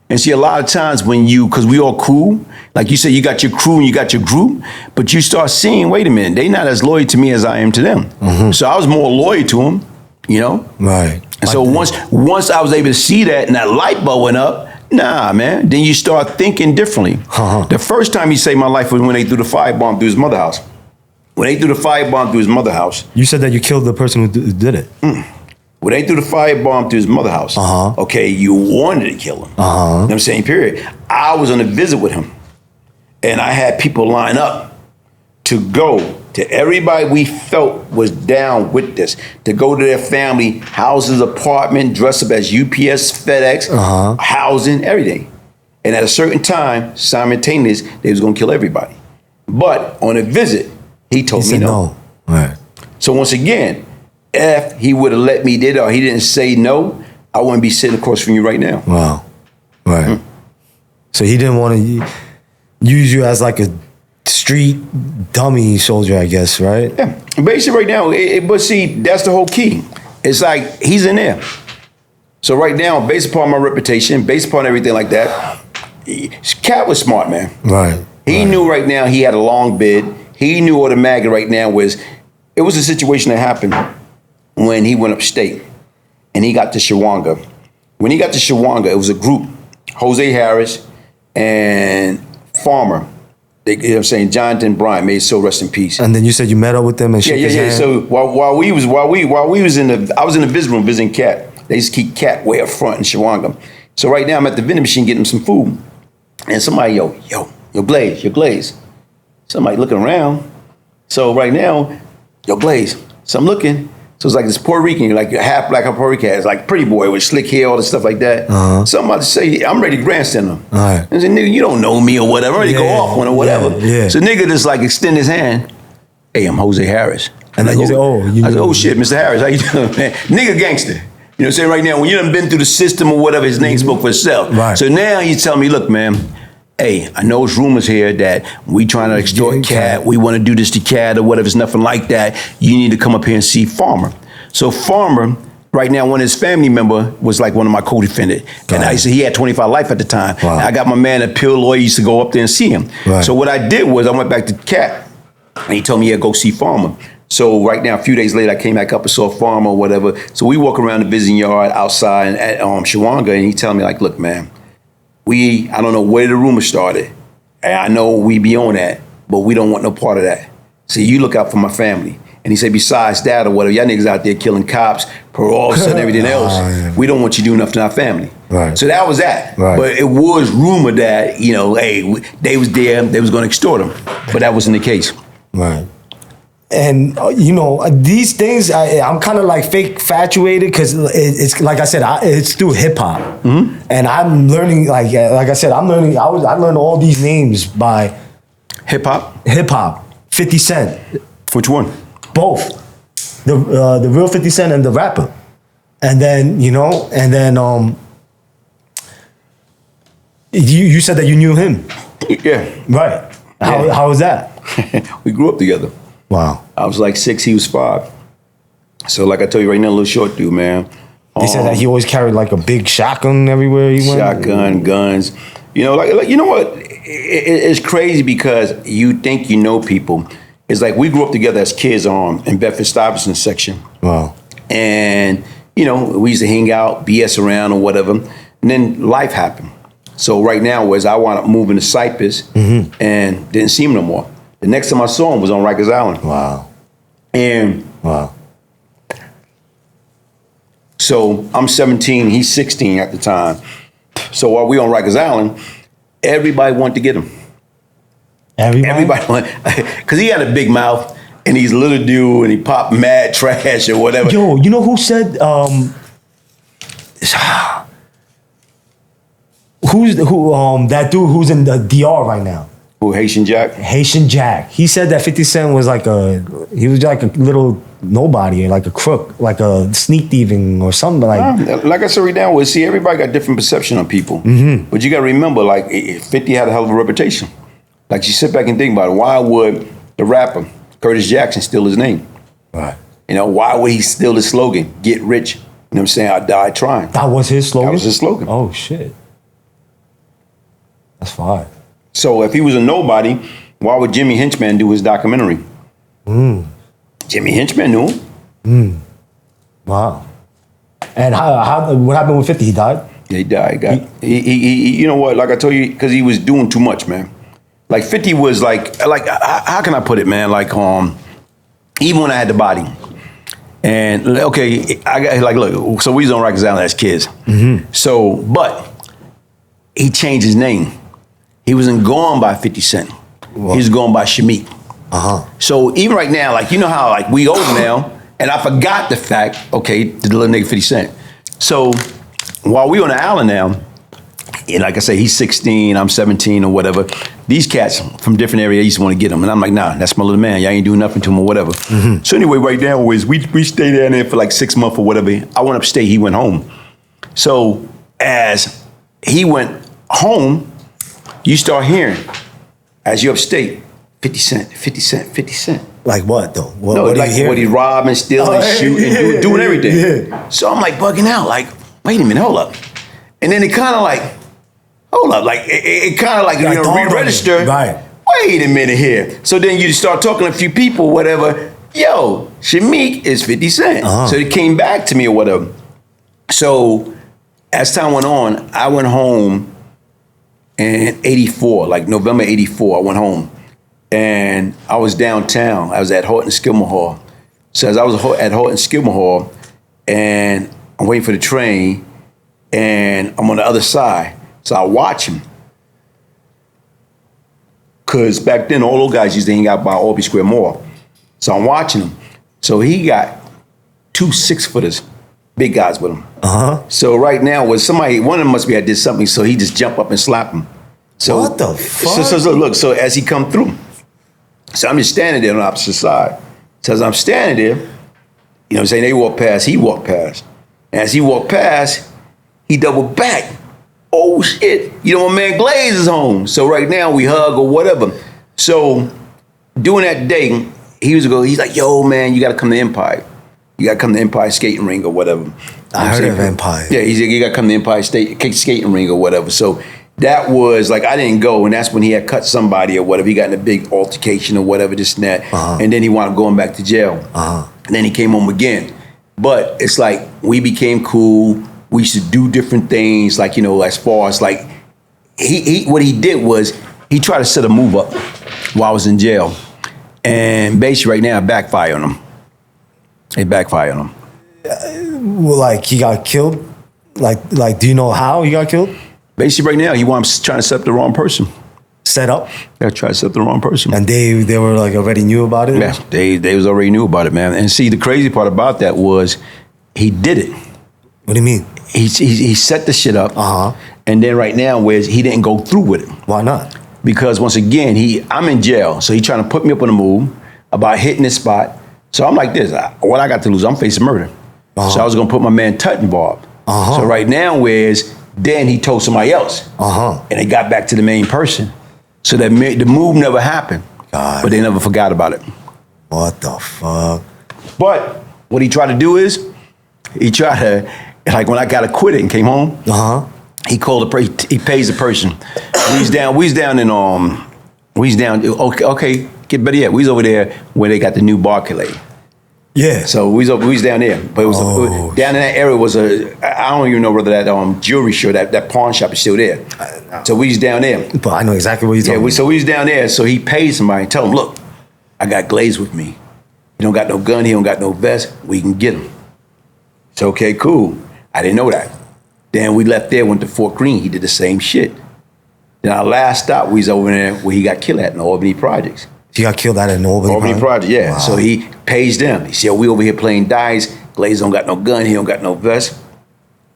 S2: And see, a lot of times because we all cool, like you said, you got your crew and you got your group, but you start seeing, wait a minute, they not as loyal to me as I am to them. So I was more loyal to them, you know?
S1: Right.
S2: And so once I was able to see that and that light bulb went up, nah, man, then you start thinking differently. The first time he saved my life was when they threw the firebomb through his mother's house. When they threw the firebomb through his mother's house.
S1: You said that you killed the person who did it.
S2: When they threw the firebomb through his mother's house, okay, you wanted to kill him. You know what I'm saying? Period. I was on a visit with him, and I had people line up to go to everybody we felt was down with this, to go to their family, houses, apartment, dress up as UPS, FedEx, housing, everything. And at a certain time, simultaneous, they was gonna kill everybody. But on a visit, he told me no.
S1: Right.
S2: So once again, if he would have let me did it or he didn't say no, I wouldn't be sitting across from you right now.
S1: Wow. Right. So he didn't want to use you as like a street dummy soldier, I guess, right?
S2: Yeah. Basically right now, but see, that's the whole key. It's like he's in there. So right now, based upon my reputation, based upon everything like that, Cat was smart, man.
S1: Right.
S2: He knew right now he had a long bid. He knew what the maggot right now was. It was a situation that happened when he went upstate and he got to Shawanga. When he got to Shawanga, it was a group, Jose Harris and Farmer. You know what I'm saying? Jonathan Bryant, may his soul rest in peace.
S1: And then you said you met up with them and shook his hand?
S2: So while we was in I was in the visit room visiting Cat. They used to keep Cat way up front in Shawanga. So right now I'm at the vending machine getting him some food. And somebody, yo, Glaze. Somebody looking around. So right now, yo, Glaze. So I'm looking. So it's like this Puerto Rican, like half black, half Puerto Rican. It's like pretty boy with slick hair, all this stuff like that. So I'm about to say, I'm ready to grandstand him.
S1: Right.
S2: And I said, nigga, you don't know me or whatever. I'm ready to go off on or whatever.
S1: Yeah.
S2: So nigga just like extend his hand. Hey, I'm Jose Harris.
S1: And then you say,
S2: I said, oh shit, Mr. Harris, how you doing, man? Nigga gangster. You know what I'm saying? Right now, when you done been through the system or whatever, his name spoke for itself.
S1: Right.
S2: So now you tell me, look, man, hey, I know it's rumors here that we trying to extort Cat. We want to do this to Cat or whatever. It's nothing like that. You need to come up here and see Farmer. So Farmer, right now, one of his family member was like one of my co-defendants. And I said he had 25 life at the time.
S1: Wow.
S2: And I got my man, a pill lawyer, used to go up there and see him.
S1: Right.
S2: So what I did was I went back to Cat and he told me, yeah, go see Farmer. So right now, a few days later, I came back up and saw Farmer or whatever. So we walk around the visiting yard outside at Shawanga, and he telling me like, look, man, I don't know where the rumor started. And I know we be on that, but we don't want no part of that. So you look out for my family. And he said, besides that or whatever, y'all niggas out there killing cops, parole officers and everything else.
S1: Yeah.
S2: We don't want you doing nothing to our family.
S1: Right.
S2: So that was that.
S1: Right.
S2: But it was rumored that, you know, hey, they was there, they was going to extort him. But that wasn't the case.
S1: Right. And, you know, these things, I'm kind of like fake fatuated because it's like I said, it's through hip hop. And I'm learning, like I said, I learned all these names by
S2: Hip hop?
S1: hip hop, 50 Cent.
S2: Which one?
S1: Both. The real 50 Cent and the rapper. And then, you know, you said that you knew him.
S2: Yeah.
S1: Right. How was that?
S2: We grew up together.
S1: Wow.
S2: I was like 6, he was 5. So like I told you right now, a little short dude, man.
S1: They said that he always carried like a big shotgun everywhere he went.
S2: Shotgun, guns. You know, like you know what? It's crazy because you think you know people. It's like we grew up together as kids in Bedford-Stuyvesant section.
S1: Wow.
S2: And, you know, we used to hang out, BS around or whatever. And then life happened. So right now was I wound up moving to Cypress and didn't see him no more. The next time I saw him was on Rikers Island.
S1: Wow.
S2: And so I'm 17, he's 16 at the time. So while we on Rikers Island, everybody wanted to get him. Everybody wanted, because he had a big mouth and he's a little dude and he popped mad trash or whatever.
S1: Yo, you know who said, That dude who's in the DR right now.
S2: Who, Haitian Jack?
S1: Haitian Jack. He said that 50 Cent was like he was like a little nobody, like a crook, like a sneak thieving or something
S2: Like I said right now, see, everybody got different perception on people. But you got to remember, like 50 had a hell of a reputation. Like you sit back and think about it. Why would the rapper Curtis Jackson steal his name?
S1: Right.
S2: You know, why would he steal his slogan? Get rich. You know what I'm saying? I die trying.
S1: That was his slogan?
S2: That was his slogan.
S1: Oh, shit. That's fire.
S2: So if he was a nobody, why would Jimmy Hinchman do his documentary? Jimmy Hinchman knew him.
S1: Wow. And what happened with 50? He died?
S2: Yeah, he died. He you know what? Like I told you, because he was doing too much, man. Like 50 was like how can I put it, man? Like even when I had the body, and okay, I got like look. So we was on Rikers Island as kids. So, but he changed his name. He wasn't going by 50 Cent. Well, he was going by Shamik. So even right now, like, you know how like we old now, and I forgot the fact, okay, the little nigga 50 Cent. So while we on the island now, and like I say, he's 16, I'm 17 or whatever. These cats from different areas used to want to get him. And I'm like, nah, that's my little man. Y'all ain't doing nothing to him or whatever. So anyway, right now, we stayed down there for like 6 months or whatever. I went upstate, he went home. So as he went home, you start hearing, as you upstate, 50 Cent, 50 Cent, 50 Cent.
S1: Like what though?
S2: What like what he robbing, stealing, shooting, doing everything. Yeah. So I'm like bugging out, like, wait a minute, hold up. And then it kind of like, hold up, like it kind of like, you know, re-register.
S1: Right.
S2: Wait a minute here. So then you start talking to a few people, whatever. Yo, Shamik is 50 Cent. So it came back to me or whatever. So as time went on, I went home in 84, like November 84, I went home. And I was downtown. I was at Horton Skidmore Hall. So as I was at Horton Skidmore Hall, and I'm waiting for the train, and I'm on the other side. So I watch him. Because back then, all those guys used to hang out by Albee Square Mall. So I'm watching him. So he got 2 6-footers, big guys with him. So right now, was somebody, one of them must be, I did something, so he just jumped up and slapped him. So,
S1: what the fuck?
S2: So look, so as he come through, so I'm just standing there on the opposite side. So as I'm standing there, you know what I'm saying, they walk past, he walked past. And as he walked past, he doubled back. Oh shit, you know, my man Glaze is home. So right now we hug or whatever. So during that day, he's like, yo man, you gotta come to Empire. You gotta come to Empire Skating Ring or whatever.
S1: I heard of Empire.
S2: Yeah, he's like, you gotta come to Empire Skating Ring or whatever. So that was like, I didn't go, and that's when he had cut somebody or whatever. He got in a big altercation or whatever, this and that. And then he wound up going back to jail. And then he came home again. But it's like, we became cool. We used to do different things, like, you know, as far as like, what he did was, he tried to set a move up while I was in jail. And basically right now, it backfired on him. It backfired on him.
S1: Well, like he got killed? Like, do you know how he got killed?
S2: Basically, right now, he was trying to set up the wrong person.
S1: Set up?
S2: Yeah, try to set up the wrong person.
S1: And they were like already knew about it?
S2: Yeah, they was already knew about it, man. And see, the crazy part about that was he did it.
S1: What do you mean?
S2: He set the shit up. And then right now, whereas he didn't go through with it. Why
S1: not?
S2: Because once again, I'm in jail. So he trying to put me up on the move about hitting this spot. So I'm like this, what I got to lose? I'm facing murder. So I was gonna put my man Tut involved. So right now, whereas then he told somebody else. And they got back to the main person. So that the move never happened. But they never forgot about it.
S1: What the fuck?
S2: But what he tried to do is, he tried to, like when I got acquitted and came home, he called he pays the person. We was down in, okay, get better yet, we was over there where they got the new Barclay.
S1: Yeah.
S2: So we was down there, but it was down in that area was I don't even know whether that jewelry store, that pawn shop is still there. So we was down there.
S1: But I know exactly what he's talking about.
S2: So we was down there. So he paid somebody and tell him, look, I got Glaze with me. He don't got no gun. He don't got no vest. We can get him. So okay, cool. I didn't know that. Then we left there, went to Fort Greene. He did the same shit. Then our last stop, we was over there where he got killed at in the Albany Projects.
S1: He got killed at an Albany
S2: Project, yeah.
S1: Wow.
S2: So he pays them. He said, we over here playing dice. Glaze don't got no gun. He don't got no vest.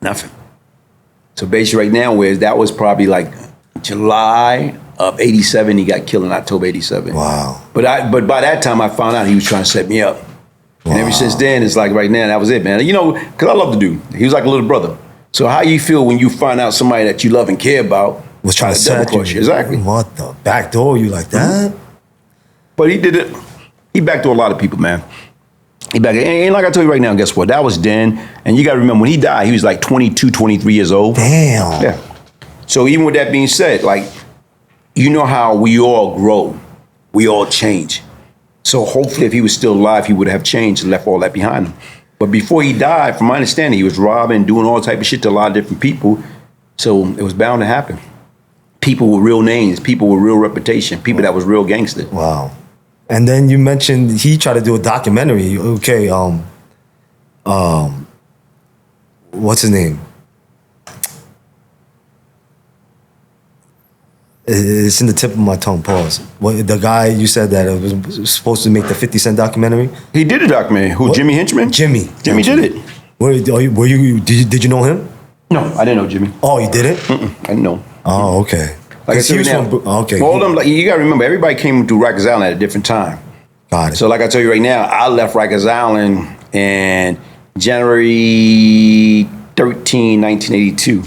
S2: Nothing. So basically right now, that was probably like July of 87, he got killed in October 87.
S1: Wow.
S2: But by that time I found out he was trying to set me up. Wow. And ever since then, it's like right now, that was it, man. You know, because I love the dude. He was like a little brother. So how you feel when you find out somebody that you love and care about
S1: was trying to set you?
S2: Exactly.
S1: What the? Backdoor you like that?
S2: But he did it. He backdoored a lot of people, man. And like I told you right now, guess what? That was then. And you got to remember, when he died, he was like 22, 23 years old.
S1: Damn.
S2: Yeah. So even with that being said, like, you know how we all grow. We all change. So hopefully if he was still alive, he would have changed and left all that behind him. But before he died, from my understanding, he was robbing, doing all type of shit to a lot of different people. So it was bound to happen. People with real names, people with real reputation, people that was real gangster.
S1: Wow. And then you mentioned he tried to do a documentary. Okay, what's his name? It's in the tip of my tongue. Pause. What, the guy you said that it was supposed to make the 50 Cent documentary?
S2: He did a documentary. Who? What? Jimmy Henchman?
S1: Jimmy
S2: did it.
S1: Did you know him?
S2: No, I didn't know Jimmy.
S1: Oh, you didn't?
S2: I didn't know.
S1: Oh, okay.
S2: Like he was from,
S1: okay.
S2: All them, like, you gotta remember, everybody came to Rikers Island at a different time.
S1: Got it.
S2: So like I tell you right now, I left Rikers Island in January 13, 1982.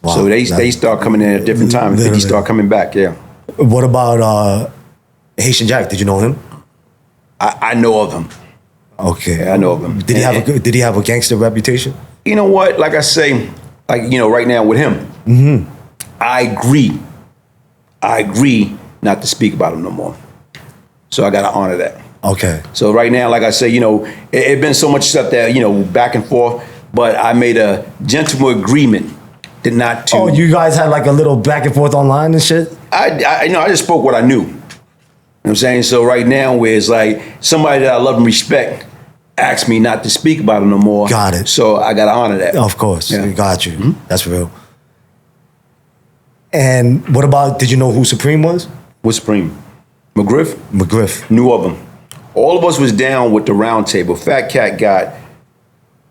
S2: Wow, so they start coming in at a different time. 50 start coming back, yeah.
S1: What about Haitian Jack? Did you know him?
S2: I know of him.
S1: Okay.
S2: Yeah, I know of him.
S1: Did he have a gangster reputation?
S2: You know what? Like I say, like, you know, right now with him, I agree not to speak about him no more. So I got to honor that.
S1: Okay.
S2: So right now, like I say, you know, it been so much stuff that, you know, back and forth, but I made a gentleman agreement that not to.
S1: Oh, you guys had like a little back and forth online and shit?
S2: I just spoke what I knew. You know what I'm saying? So right now, where it's like somebody that I love and respect asked me not to speak about him no more.
S1: Got it.
S2: So I got to honor that.
S1: Of course.
S2: Yeah.
S1: Got you. That's real. And what about, did you know who Supreme was?
S2: What Supreme? McGriff?
S1: McGriff.
S2: Knew of him. All of us was down with the round table. Fat Cat got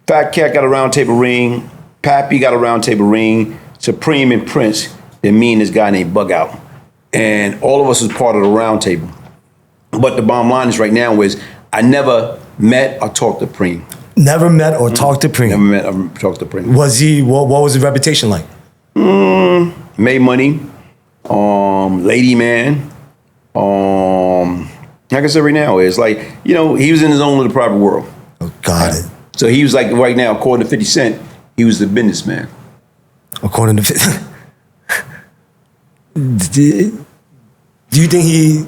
S2: a round table ring. Pappy got a round table ring. Supreme and Prince. Then me and this guy named Bug Out. And all of us was part of the round table. But the bottom line is right now is I never met or talked to Preem.
S1: Never met or talked to Preem?
S2: Never met or talked to Preem.
S1: Was he, what was his reputation like?
S2: Made money, lady man, like I said right now, it's like, you know, he was in his own little private world.
S1: Oh, got it.
S2: So he was like, right now, according to 50 Cent, he was the businessman.
S1: According to 50 do you think he,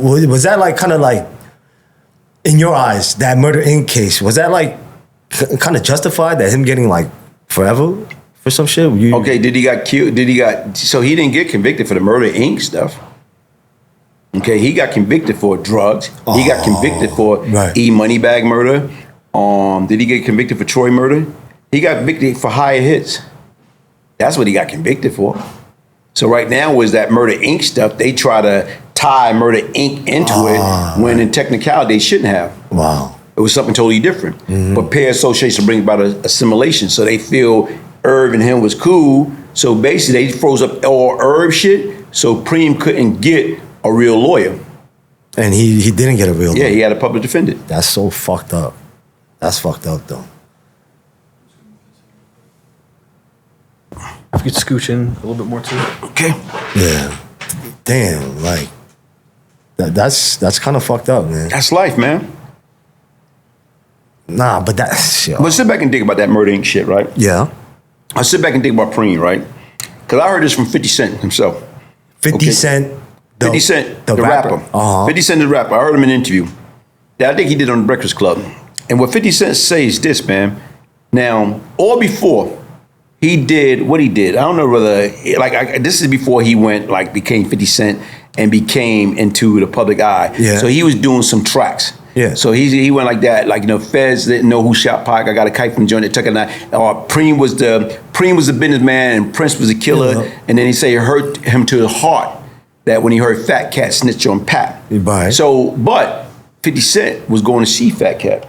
S1: was that like kind of like, in your eyes, that Murder Inc. case, was that like kind of justified, that him getting like forever for some shit?
S2: Okay, did he got killed? So he didn't get convicted for the Murder Inc. stuff. Okay, he got convicted for drugs. He got convicted for E-Moneybag murder. Did he get convicted for Troy murder? He got convicted for higher hits. That's what he got convicted for. So right now was that Murder Inc. stuff. They try to tie Murder Inc. into it when in technicality they shouldn't have.
S1: Wow.
S2: It was something totally different. But pair association brings about assimilation. So they feel Irv and him was cool. So basically they froze up all Irv shit. So Preem couldn't get a real lawyer.
S1: And he didn't get a real lawyer?
S2: Yeah, he had a public defender.
S1: That's so fucked up. That's fucked up though.
S3: If you could scooch in a little bit more too.
S2: Okay.
S1: Yeah. Damn, like, that's kind of fucked up, man.
S2: That's life, man.
S1: Nah, but that's...
S2: But sit back and think about that Murder Inc. shit, right?
S1: Yeah.
S2: I sit back and think about Preem, right? Because I heard this from 50 Cent himself.
S1: 50 Cent?
S2: 50 Cent, the rapper. 50 Cent, the rapper. I heard him in an interview that I think he did on the Breakfast Club. And what 50 Cent says is this, man. Now, or before, he did what he did. I don't know whether, this is before he went, became 50 Cent and became into the public eye.
S1: Yeah.
S2: So he was doing some tracks.
S1: Yeah.
S2: So he went like that, Feds didn't know who shot Pac. I got a kite from the joint that took a knife. Preem was the businessman and Prince was the killer. Yeah. And then he said it hurt him to the heart that when he heard Fat Cat snitch on Pat.
S1: Right.
S2: So, but 50 Cent was going to see Fat Cat.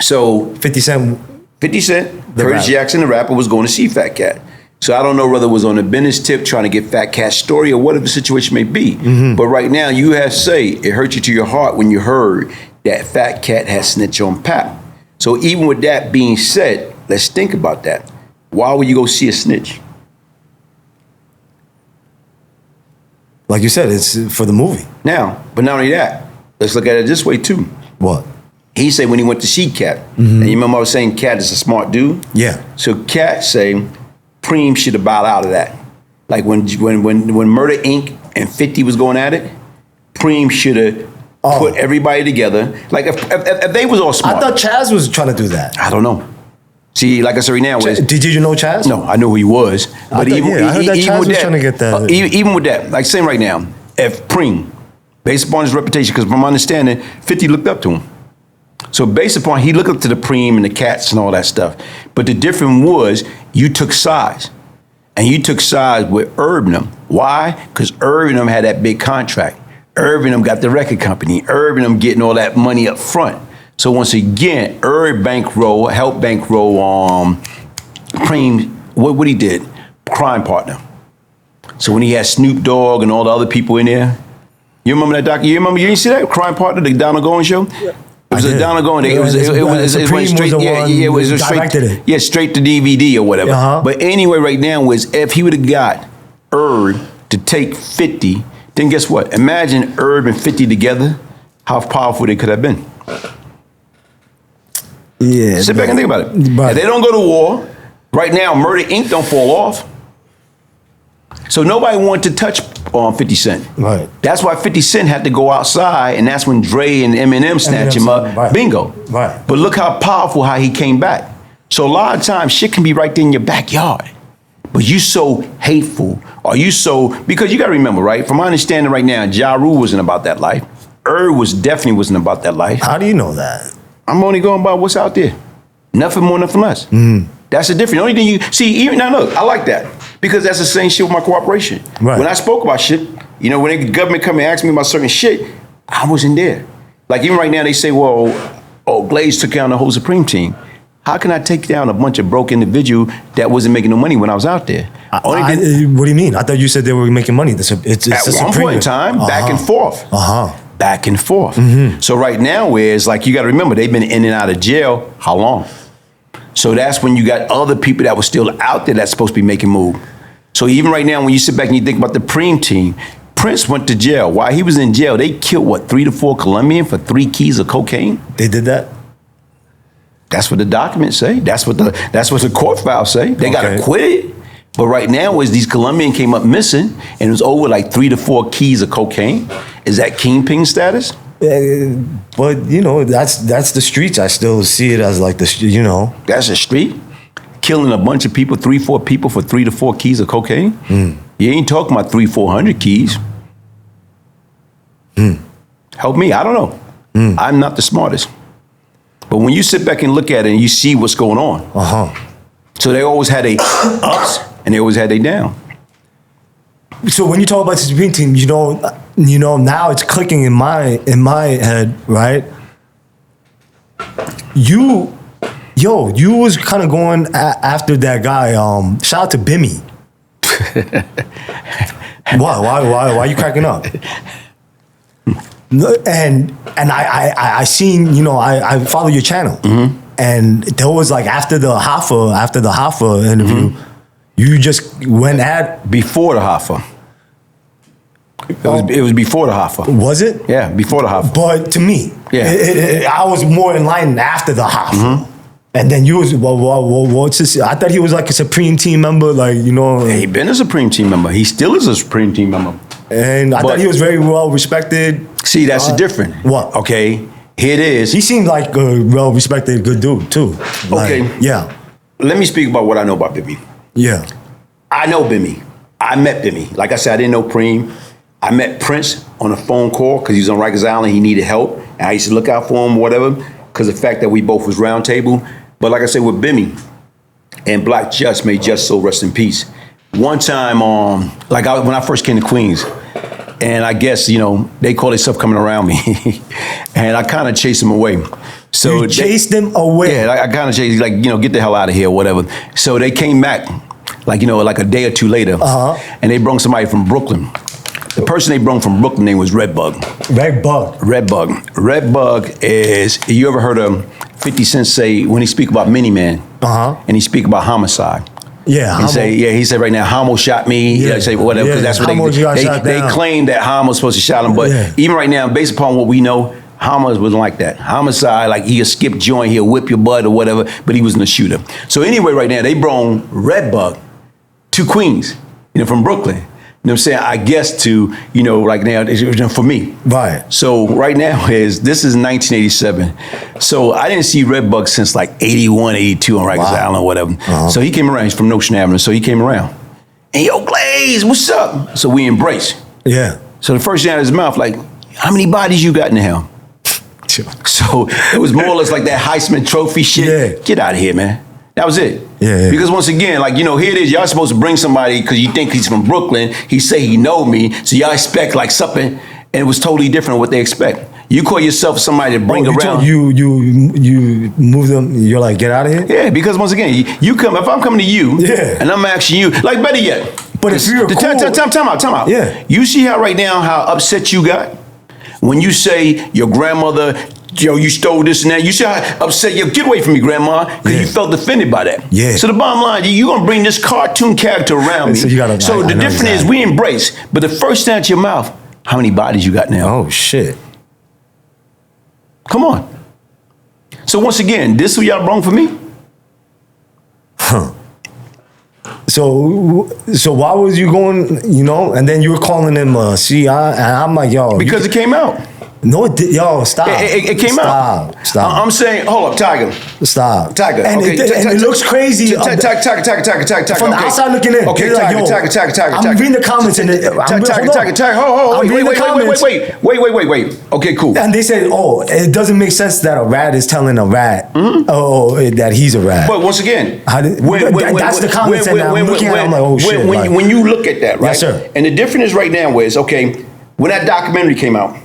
S2: So
S1: 50 Cent
S2: 50 Cent,
S1: The
S2: Curtis
S1: rapper.
S2: Jackson, the rapper, was going to see Fat Cat. So I don't know whether it was on the business tip trying to get Fat Cat's story or whatever the situation may be. But right now, you have to say it hurt you to your heart when you heard that Fat Cat had snitched on Pap. So even with that being said, let's think about that. Why would you go see a snitch?
S1: Like you said, it's for the movie.
S2: Now, but not only that, let's look at it this way too.
S1: What?
S2: He said when he went to see Cat, and you remember I was saying Cat is a smart dude?
S1: Yeah.
S2: So Cat say Preem should have bowed out of that. Like when Murder Inc. and 50 was going at it, Preem should have put everybody together. Like if they was all smart.
S1: I thought Chaz was trying to do that.
S2: I don't know. See, like I said right now,
S1: Did you know Chaz?
S2: no, I know who he was. But
S1: I heard that Chaz was trying to get that.
S2: Even with that, like saying right now, if Preem, based upon his reputation, because from my understanding, 50 looked up to him. So based upon, he looked up to the Preem and the Cats and all that stuff. But the difference was, you took sides. And you took sides with Herb and them. Why? Because Herb and them had that big contract. Herb and them got the record company. Herb and them getting all that money up front. So once again, Herb helped bankroll Preem, what he did, crime partner. So when he had Snoop Dogg and all the other people in there, you remember that doc? You didn't see that crime partner, the Donald Goin show? Yeah. It was a Donald Goin. It went straight. It was straight. Straight to DVD or whatever. But anyway, right now was if he would have got Herb to take 50, then guess what? Imagine Herb and 50 together, how powerful they could have been.
S1: Yeah.
S2: Sit back and think about it.
S1: Right.
S2: If they don't go to war, right now, Murder Inc. don't fall off. So nobody wanted to touch 50 Cent.
S1: Right.
S2: That's why 50 Cent had to go outside, and that's when Dre and Eminem snatched him up.
S1: Right.
S2: Bingo.
S1: Right.
S2: But look how powerful how he came back. So a lot of times, shit can be right there in your backyard. But you so hateful, or you so, because you got to remember, right? From my understanding right now, Ja Rule wasn't about that life. Herb definitely wasn't about that life.
S1: How do you know that?
S2: I'm only going by what's out there. Nothing more, nothing less. That's the difference. The only thing you see, even now, look, I like that because that's the same shit with my cooperation.
S1: Right.
S2: When I spoke about shit, you know, when the government come and ask me about certain shit, I wasn't there. Like even right now, they say, well, Glaze took down the whole Supreme team. How can I take down a bunch of broke individual that wasn't making no money when I was out there?
S1: What do you mean? I thought you said they were making money. It's
S2: at one point in time, back and forth. Back and forth. So right now, where it's like, you got to remember, they've been in and out of jail, how long? So that's when you got other people that were still out there that's supposed to be making moves. So even right now, when you sit back and you think about the Preem team, Prince went to jail. While he was in jail, they killed, 3 to 4 Colombians for 3 keys of cocaine?
S1: They did that?
S2: That's what the documents say. That's what the court files say. They got acquitted. But right now, as these Colombians came up missing, and it was over like 3 to 4 keys of cocaine, is that kingpin status?
S1: But you know, that's the streets. I still see it as like
S2: That's a street. Killing a bunch of people, 3-4 people for 3 to 4 keys of cocaine. You ain't talking about 300-400 keys. Help me, I don't know. I'm not the smartest. But when you sit back and look at it and you see what's going on. So they always had a ups and they always had a down.
S1: So when you talk about the Supreme team, you know, now it's clicking in my head, right? You was kind of going after that guy. Shout out to Bimmy. Why are you cracking up? And I seen, I follow your channel, and there was like after the Hoffa interview, you just went at
S2: before the Hoffa. It was before the Hoffa.
S1: Was it?
S2: Yeah, before the Hoffa.
S1: But to me, I was more enlightened after the Hoffa. And then you was, what's this? I thought he was like a Supreme Team member,
S2: He been a Supreme Team member. He still is a Supreme Team member.
S1: And I thought he was very well respected.
S2: See, that's the difference.
S1: What?
S2: Okay, here it is.
S1: He seemed like a well respected, good dude too.
S2: Okay.
S1: Yeah.
S2: Let me speak about what I know about Bimmy.
S1: Yeah.
S2: I know Bimmy. I met Bimmy. Like I said, I didn't know Preem. I met Prince on a phone call because he was on Rikers Island. He needed help. And I used to look out for him or whatever because of the fact that we both was round table. But like I said, with Bimmy and Black Just, may Just so rest in peace. One time, when I first came to Queens, And I guess, they call themselves coming around me. And I kind of chased them away. So
S1: you chased them away?
S2: Yeah, I kind of chased, get the hell out of here, whatever. So they came back, like a day or two later. And they brought somebody from Brooklyn. The person they brought from Brooklyn name was Redbug.
S1: Redbug.
S2: Redbug is, you ever heard of 50 Cent say, when he speak about Miniman, and he speak about homicide.
S1: Yeah,
S2: he said right now, Homo shot me. Yeah, say whatever, because that's what they claim that Homo's supposed to shot him. But even right now, based upon what we know, Homo wasn't like that. Homicide, like he'll skip joint, he'll whip your butt or whatever, but he wasn't a shooter. So anyway, right now, they brought Redbug to Queens, from Brooklyn. You know what I'm saying? I guess to, like now, for me.
S1: Right.
S2: So right now this is 1987. So I didn't see Redbug since like 81, 82 on Rikers Island or whatever. So he came around. He's from Notion Avenue. So he came around. And yo, Glaze, what's up? So we embrace.
S1: Yeah.
S2: So the first thing out of his mouth, like, how many bodies you got now? So it was more or less like that Heisman Trophy shit.
S1: Yeah.
S2: Get out of here, man. That was it.
S1: Yeah.
S2: Because once again, here it is. Y'all supposed to bring somebody because you think he's from Brooklyn. He say he know me, so y'all expect like something, and it was totally different what they expect. You call yourself somebody to bring around.
S1: You move them. You're like, get out of here.
S2: Yeah, because once again, you come. If I'm coming to you, and I'm asking you, like better yet.
S1: But if you're cool,
S2: time out.
S1: Yeah.
S2: You see how right now how upset you got when you say your grandmother. You stole this and that. You see how upset you get away from me, Grandma, because you felt offended by that.
S1: Yeah.
S2: So the bottom line, you're gonna bring this cartoon character around me. So the difference is we embrace, but the first thing out your mouth, how many bodies you got now?
S1: Oh shit.
S2: Come on. So once again, this who y'all brought for me?
S1: Huh. So why was you going, and then you were calling him and I'm like, yo.
S2: Because it came out.
S1: No, it did. Yo, stop.
S2: It came out.
S1: Stop.
S2: I'm saying, hold up, Tiger.
S1: Stop.
S2: Tiger.
S1: And,
S2: okay.
S1: It looks crazy.
S2: Tiger.
S1: From the outside looking in.
S2: Okay, Tiger.
S1: I'm reading the comments and
S2: Tiger. Wait. Okay, cool.
S1: And they said, it doesn't make sense that a rat is telling a rat, that he's a rat.
S2: But once again,
S1: that's the comments and I'm looking at it, I'm like, oh shit.
S2: When you look at that, right?
S1: Yes, sir.
S2: And the difference is right now is, okay, when that documentary came out,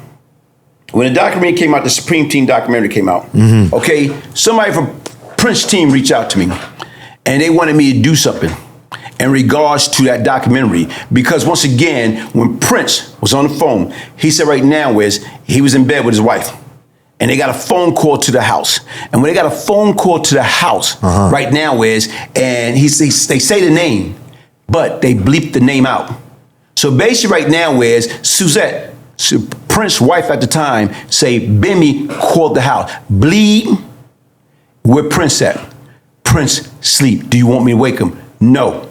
S2: the Supreme Team documentary came out, okay, somebody from Prince team reached out to me and they wanted me to do something in regards to that documentary. Because once again, when Prince was on the phone, he said right now is he was in bed with his wife and they got a phone call to the house. And when they got a phone call to the house right now is, and they say the name, but they bleep the name out. So basically right now is Suzette, Prince's wife at the time, say, Bimmy called the house. Bleed, where Prince at? Prince sleep. Do you want me to wake him? No.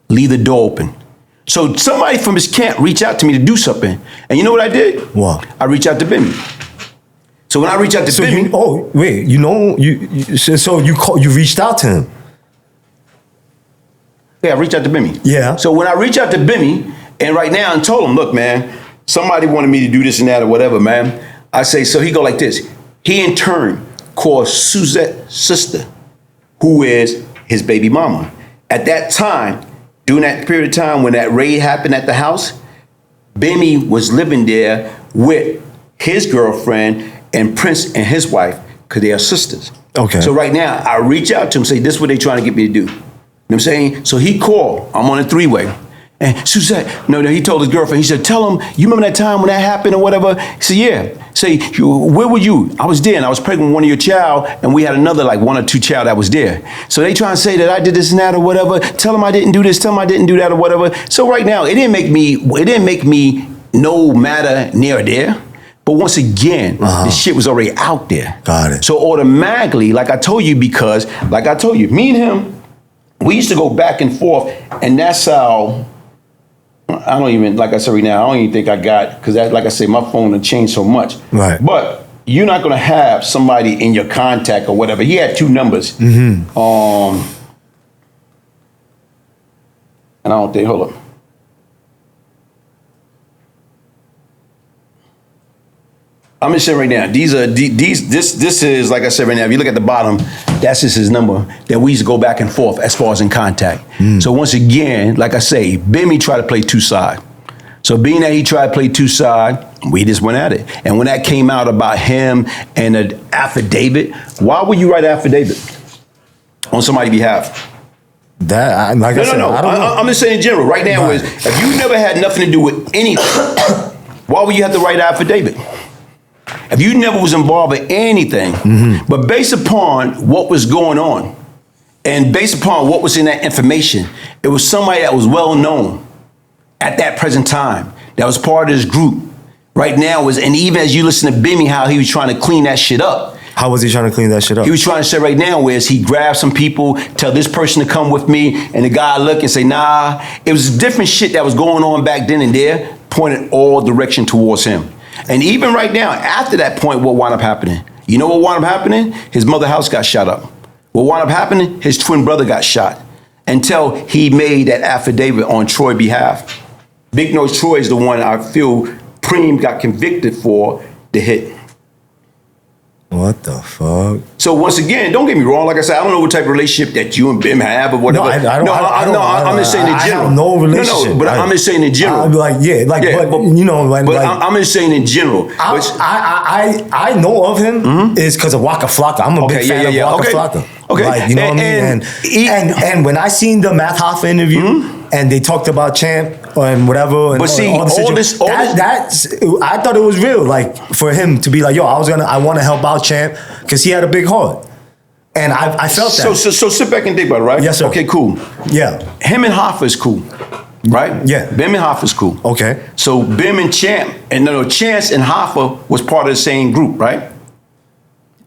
S2: Leave the door open. So somebody from his camp reached out to me to do something. And you know what I did?
S1: What?
S2: I reached out to Bimmy. So when I reached out to Bimmy.
S1: You reached out to him.
S2: Yeah, I reached out to Bimmy.
S1: Yeah.
S2: So when I reached out to Bimmy, and right now and told him, look, man, somebody wanted me to do this and that or whatever, man. I say, so he go like this. He in turn called Suzette's sister, who is his baby mama. At that time, during that period of time when that raid happened at the house, Bimmy was living there with his girlfriend and Prince and his wife, because they are sisters.
S1: Okay.
S2: So right now, I reach out to him, say, this is what they trying to get me to do. You know what I'm saying? So he called. I'm on a three-way. And Suzette, no, he told his girlfriend, he said, tell him, you remember that time when that happened or whatever? He said, yeah. Say, where were you? I was there and I was pregnant with one of your child and we had another like one or two child that was there. So they try and say that I did this and that or whatever. Tell them I didn't do this, tell them I didn't do that or whatever. So right now, it didn't make me no matter near there. But once again, this shit was already out there.
S1: Got it.
S2: So automatically, like I told you, because like I told you, me and him, we used to go back and forth, and that's how, I don't even, like I said right now, I don't even think I got, because like I say, my phone had changed so much.
S1: Right.
S2: But you're not going to have somebody in your contact or whatever. He had two numbers. And I don't think, hold up. I'm just saying right now, this is, like I said right now, if you look at the bottom, that's just his number that we used to go back and forth as far as in contact. So once again, like I say, Bimmy tried to play two sides. So being that he tried to play two side, we just went at it. And when that came out about him and an affidavit, why would you write an affidavit on somebody's behalf?
S1: That, like I said,
S2: No.
S1: I don't know.
S2: I'm just saying in general. Right now, is if you never had nothing to do with anything, why would you have to write an affidavit? If you never was involved in anything, but based upon what was going on, and based upon what was in that information, it was somebody that was well known at that present time, that was part of this group. Right now, and even as you listen to Bimmy, how he was trying to clean that shit up.
S1: How was he trying to clean that shit up?
S2: He was trying to say right now, whereas he grabbed some people, tell this person to come with me, and the guy look and say, nah. It was different shit that was going on back then and there, pointed all direction towards him. And even right now, after that point, what wound up happening? You know what wound up happening? His mother's house got shot up. What wound up happening? His twin brother got shot until he made that affidavit on Troy's behalf. Big Nose Troy is the one I feel Preem got convicted for the hit.
S1: What the fuck?
S2: So once again, don't get me wrong. Like I said, I don't know what type of relationship that you and Bim have or whatever.
S1: No, I don't.
S2: I'm just saying in general.
S1: I have no relationship.
S2: No, but I'm just saying in general.
S1: I'd be like, but you know,
S2: but I'm just saying in general.
S1: I know of him is because of Waka Flocka. I'm a big fan of Waka Flocka.
S2: Okay,
S1: like, you know what I mean? And when I seen the Math Hoffa interview and they talked about Champ and whatever, and
S2: but see, all this,
S1: that's I thought it was real. Like for him to be like, yo, I want to help out Champ because he had a big heart, and I felt that.
S2: So sit back and think about it, right?
S1: Yes, sir.
S2: Okay, cool.
S1: Yeah.
S2: Him and Hoffa is cool, right?
S1: Yeah.
S2: Bim and Hoffa is cool.
S1: Okay.
S2: So Bim and Champ, and Chance and Hoffa was part of the same group, right?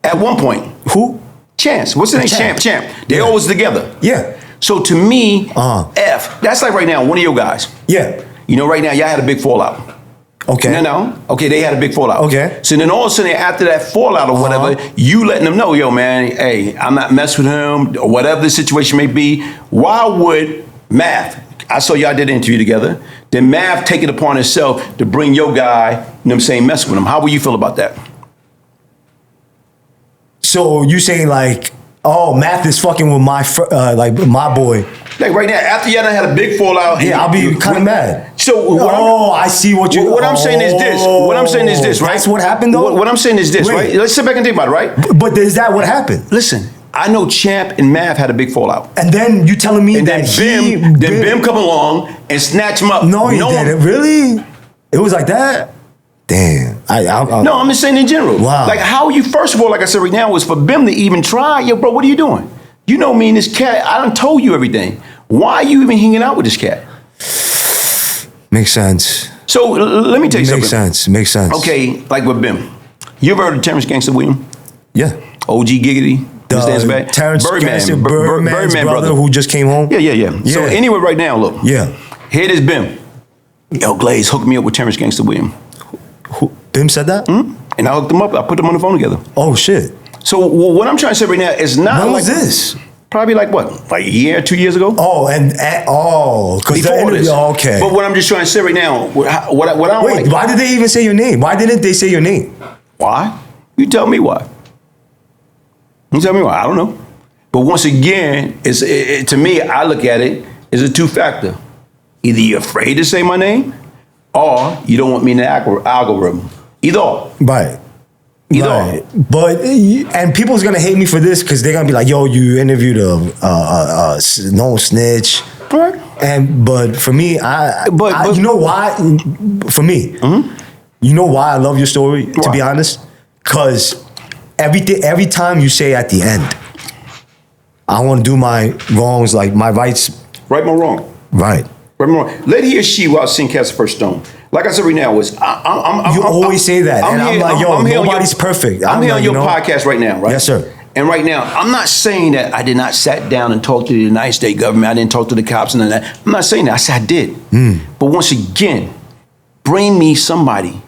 S2: At one point.
S1: Who?
S2: Chance. What's his name? Champ. They always together.
S1: Yeah.
S2: So to me, F, that's like right now, one of your guys.
S1: Yeah.
S2: You know, right now, y'all had a big fallout.
S1: Okay.
S2: No. Okay, they had a big fallout.
S1: Okay.
S2: So then all of a sudden, after that fallout or whatever, you letting them know, yo, man, hey, I'm not messing with him, or whatever the situation may be. Why would Math, I saw y'all did an interview together, then Math take it upon himself to bring your guy, you know what I'm saying, mess with him? How would you feel about that?
S1: So you saying like, oh, Math is fucking with my my boy.
S2: Like right now, after y'all done had a big fallout.
S1: Yeah, I'll be kind of mad.
S2: So
S1: I see what you.
S2: What I'm saying is this. What I'm saying is this, right?
S1: That's what happened, though.
S2: What I'm saying is this, right? Let's sit back and think about it, right?
S1: But is that what happened?
S2: Listen, I know Champ and Mav had a big fallout.
S1: And then you telling me
S2: And
S1: that
S2: then Bim come along and snatch him up.
S1: No, he didn't. Really? It was like that? Damn.
S2: No, I'm just saying in general.
S1: Wow.
S2: Like how you, first of all, like I said right now, was for Bim to even try. Yo, bro, what are you doing? You know me and this cat, I done told you everything. Why are you even hanging out with this cat?
S1: Makes sense.
S2: So let me tell you something.
S1: Makes sense.
S2: Okay, like with Bim. You ever heard of Terrence Gangsta William?
S1: Yeah.
S2: OG Giggity?
S1: Terrence Gangsta, Birdman's brother who just came home?
S2: Yeah. So anyway, right now, look.
S1: Yeah.
S2: Here it is, Bim. Yo, Glaze, hook me up with Terrence Gangsta William.
S1: Who, Bim said that?
S2: Mm-hmm. And I hooked them up. I put them on the phone together.
S1: Oh, shit.
S2: So what I'm trying to say right now is not
S1: when was this?
S2: Probably like what? Like a year, 2 years ago?
S1: Oh, because
S2: before this.
S1: Okay.
S2: But what I'm just trying to say right now, what I don't
S1: Wait, why did they even say your name? Why didn't they say your name?
S2: Why? You tell me why. You tell me why. I don't know. But once again, to me, I look at it as a two-factor. Either you're afraid to say my name, or you don't want me in the algorithm. Either or.
S1: Right.
S2: Either or.
S1: But and people's gonna hate me for this because they're gonna be like, "Yo, you interviewed a no snitch."
S2: Right.
S1: But for me, but you know why? For me, you know why I love your story.
S2: Why?
S1: To be honest, because every time you say at the end, I want to do my wrongs, like my rights.
S2: Right or wrong?
S1: Right.
S2: Right or wrong. Let he or she while sin cast the first stone. Like I said right now,
S1: you always say that, and I'm like, yo, nobody's perfect.
S2: I'm here on your podcast right now, right?
S1: Yes, sir.
S2: And right now, I'm not saying that I did not sat down and talk to the United States government. I didn't talk to the cops and all that. I'm not saying that. I said I did. But once again, bring me somebody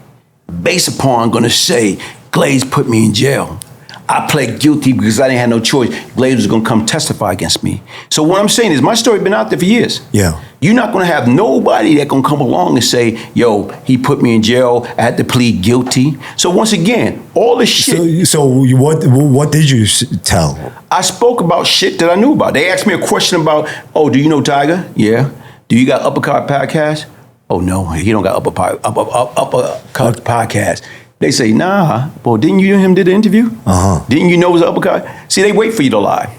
S2: based upon going to say, Glaze put me in jail. I pled guilty because I didn't have no choice. Glaze was going to come testify against me. So what I'm saying is my story been out there for years.
S1: Yeah.
S2: You're not going to have nobody that going to come along and say, yo, he put me in jail. I had to plead guilty. So once again, all this shit.
S1: So what did you tell?
S2: I spoke about shit that I knew about. They asked me a question about, oh, do you know Tiger? Yeah. Do you got Uppercut Podcast? Oh no, he don't got uppercut podcast. They say, nah, well, didn't you and him did the interview? Didn't you know it was an uppercut? See, they wait for you to lie.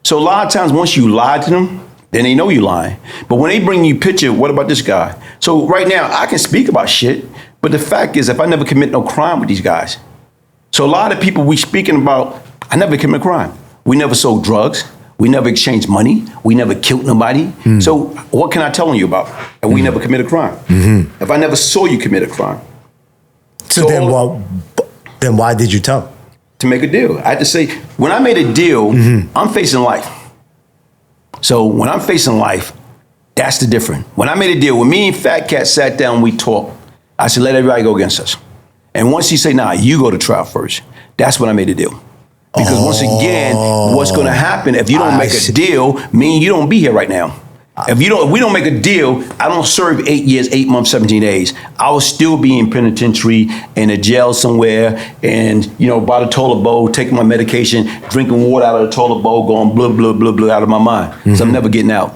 S2: So a lot of times once you lie to them, then they know you lying. But when they bring you picture, what about this guy? So right now, I can speak about shit, but the fact is, if I never commit no crime with these guys. So a lot of people we speaking about, I never commit a crime. We never sold drugs. We never exchanged money. We never killed nobody. So what can I tell you about? And we never committed a crime. If I never saw you commit a crime.
S1: So then why did you tell?
S2: To make a deal. I had to say, when I made a deal, I'm facing life. So when I'm facing life, that's the difference. When I made a deal, when me and Fat Cat sat down, we talked. I said, let everybody go against us. And once he said, nah, you go to trial first. That's when I made a deal. Because once again, what's going to happen if you don't make a deal, mean you don't be here right now. If we don't make a deal, I don't serve 8 years, 8 months, 17 days. I will still be in penitentiary, in a jail somewhere, and by the toilet bowl, taking my medication, drinking water out of the toilet bowl, going blah, blah, blah, blah out of my mind. So I'm never getting out.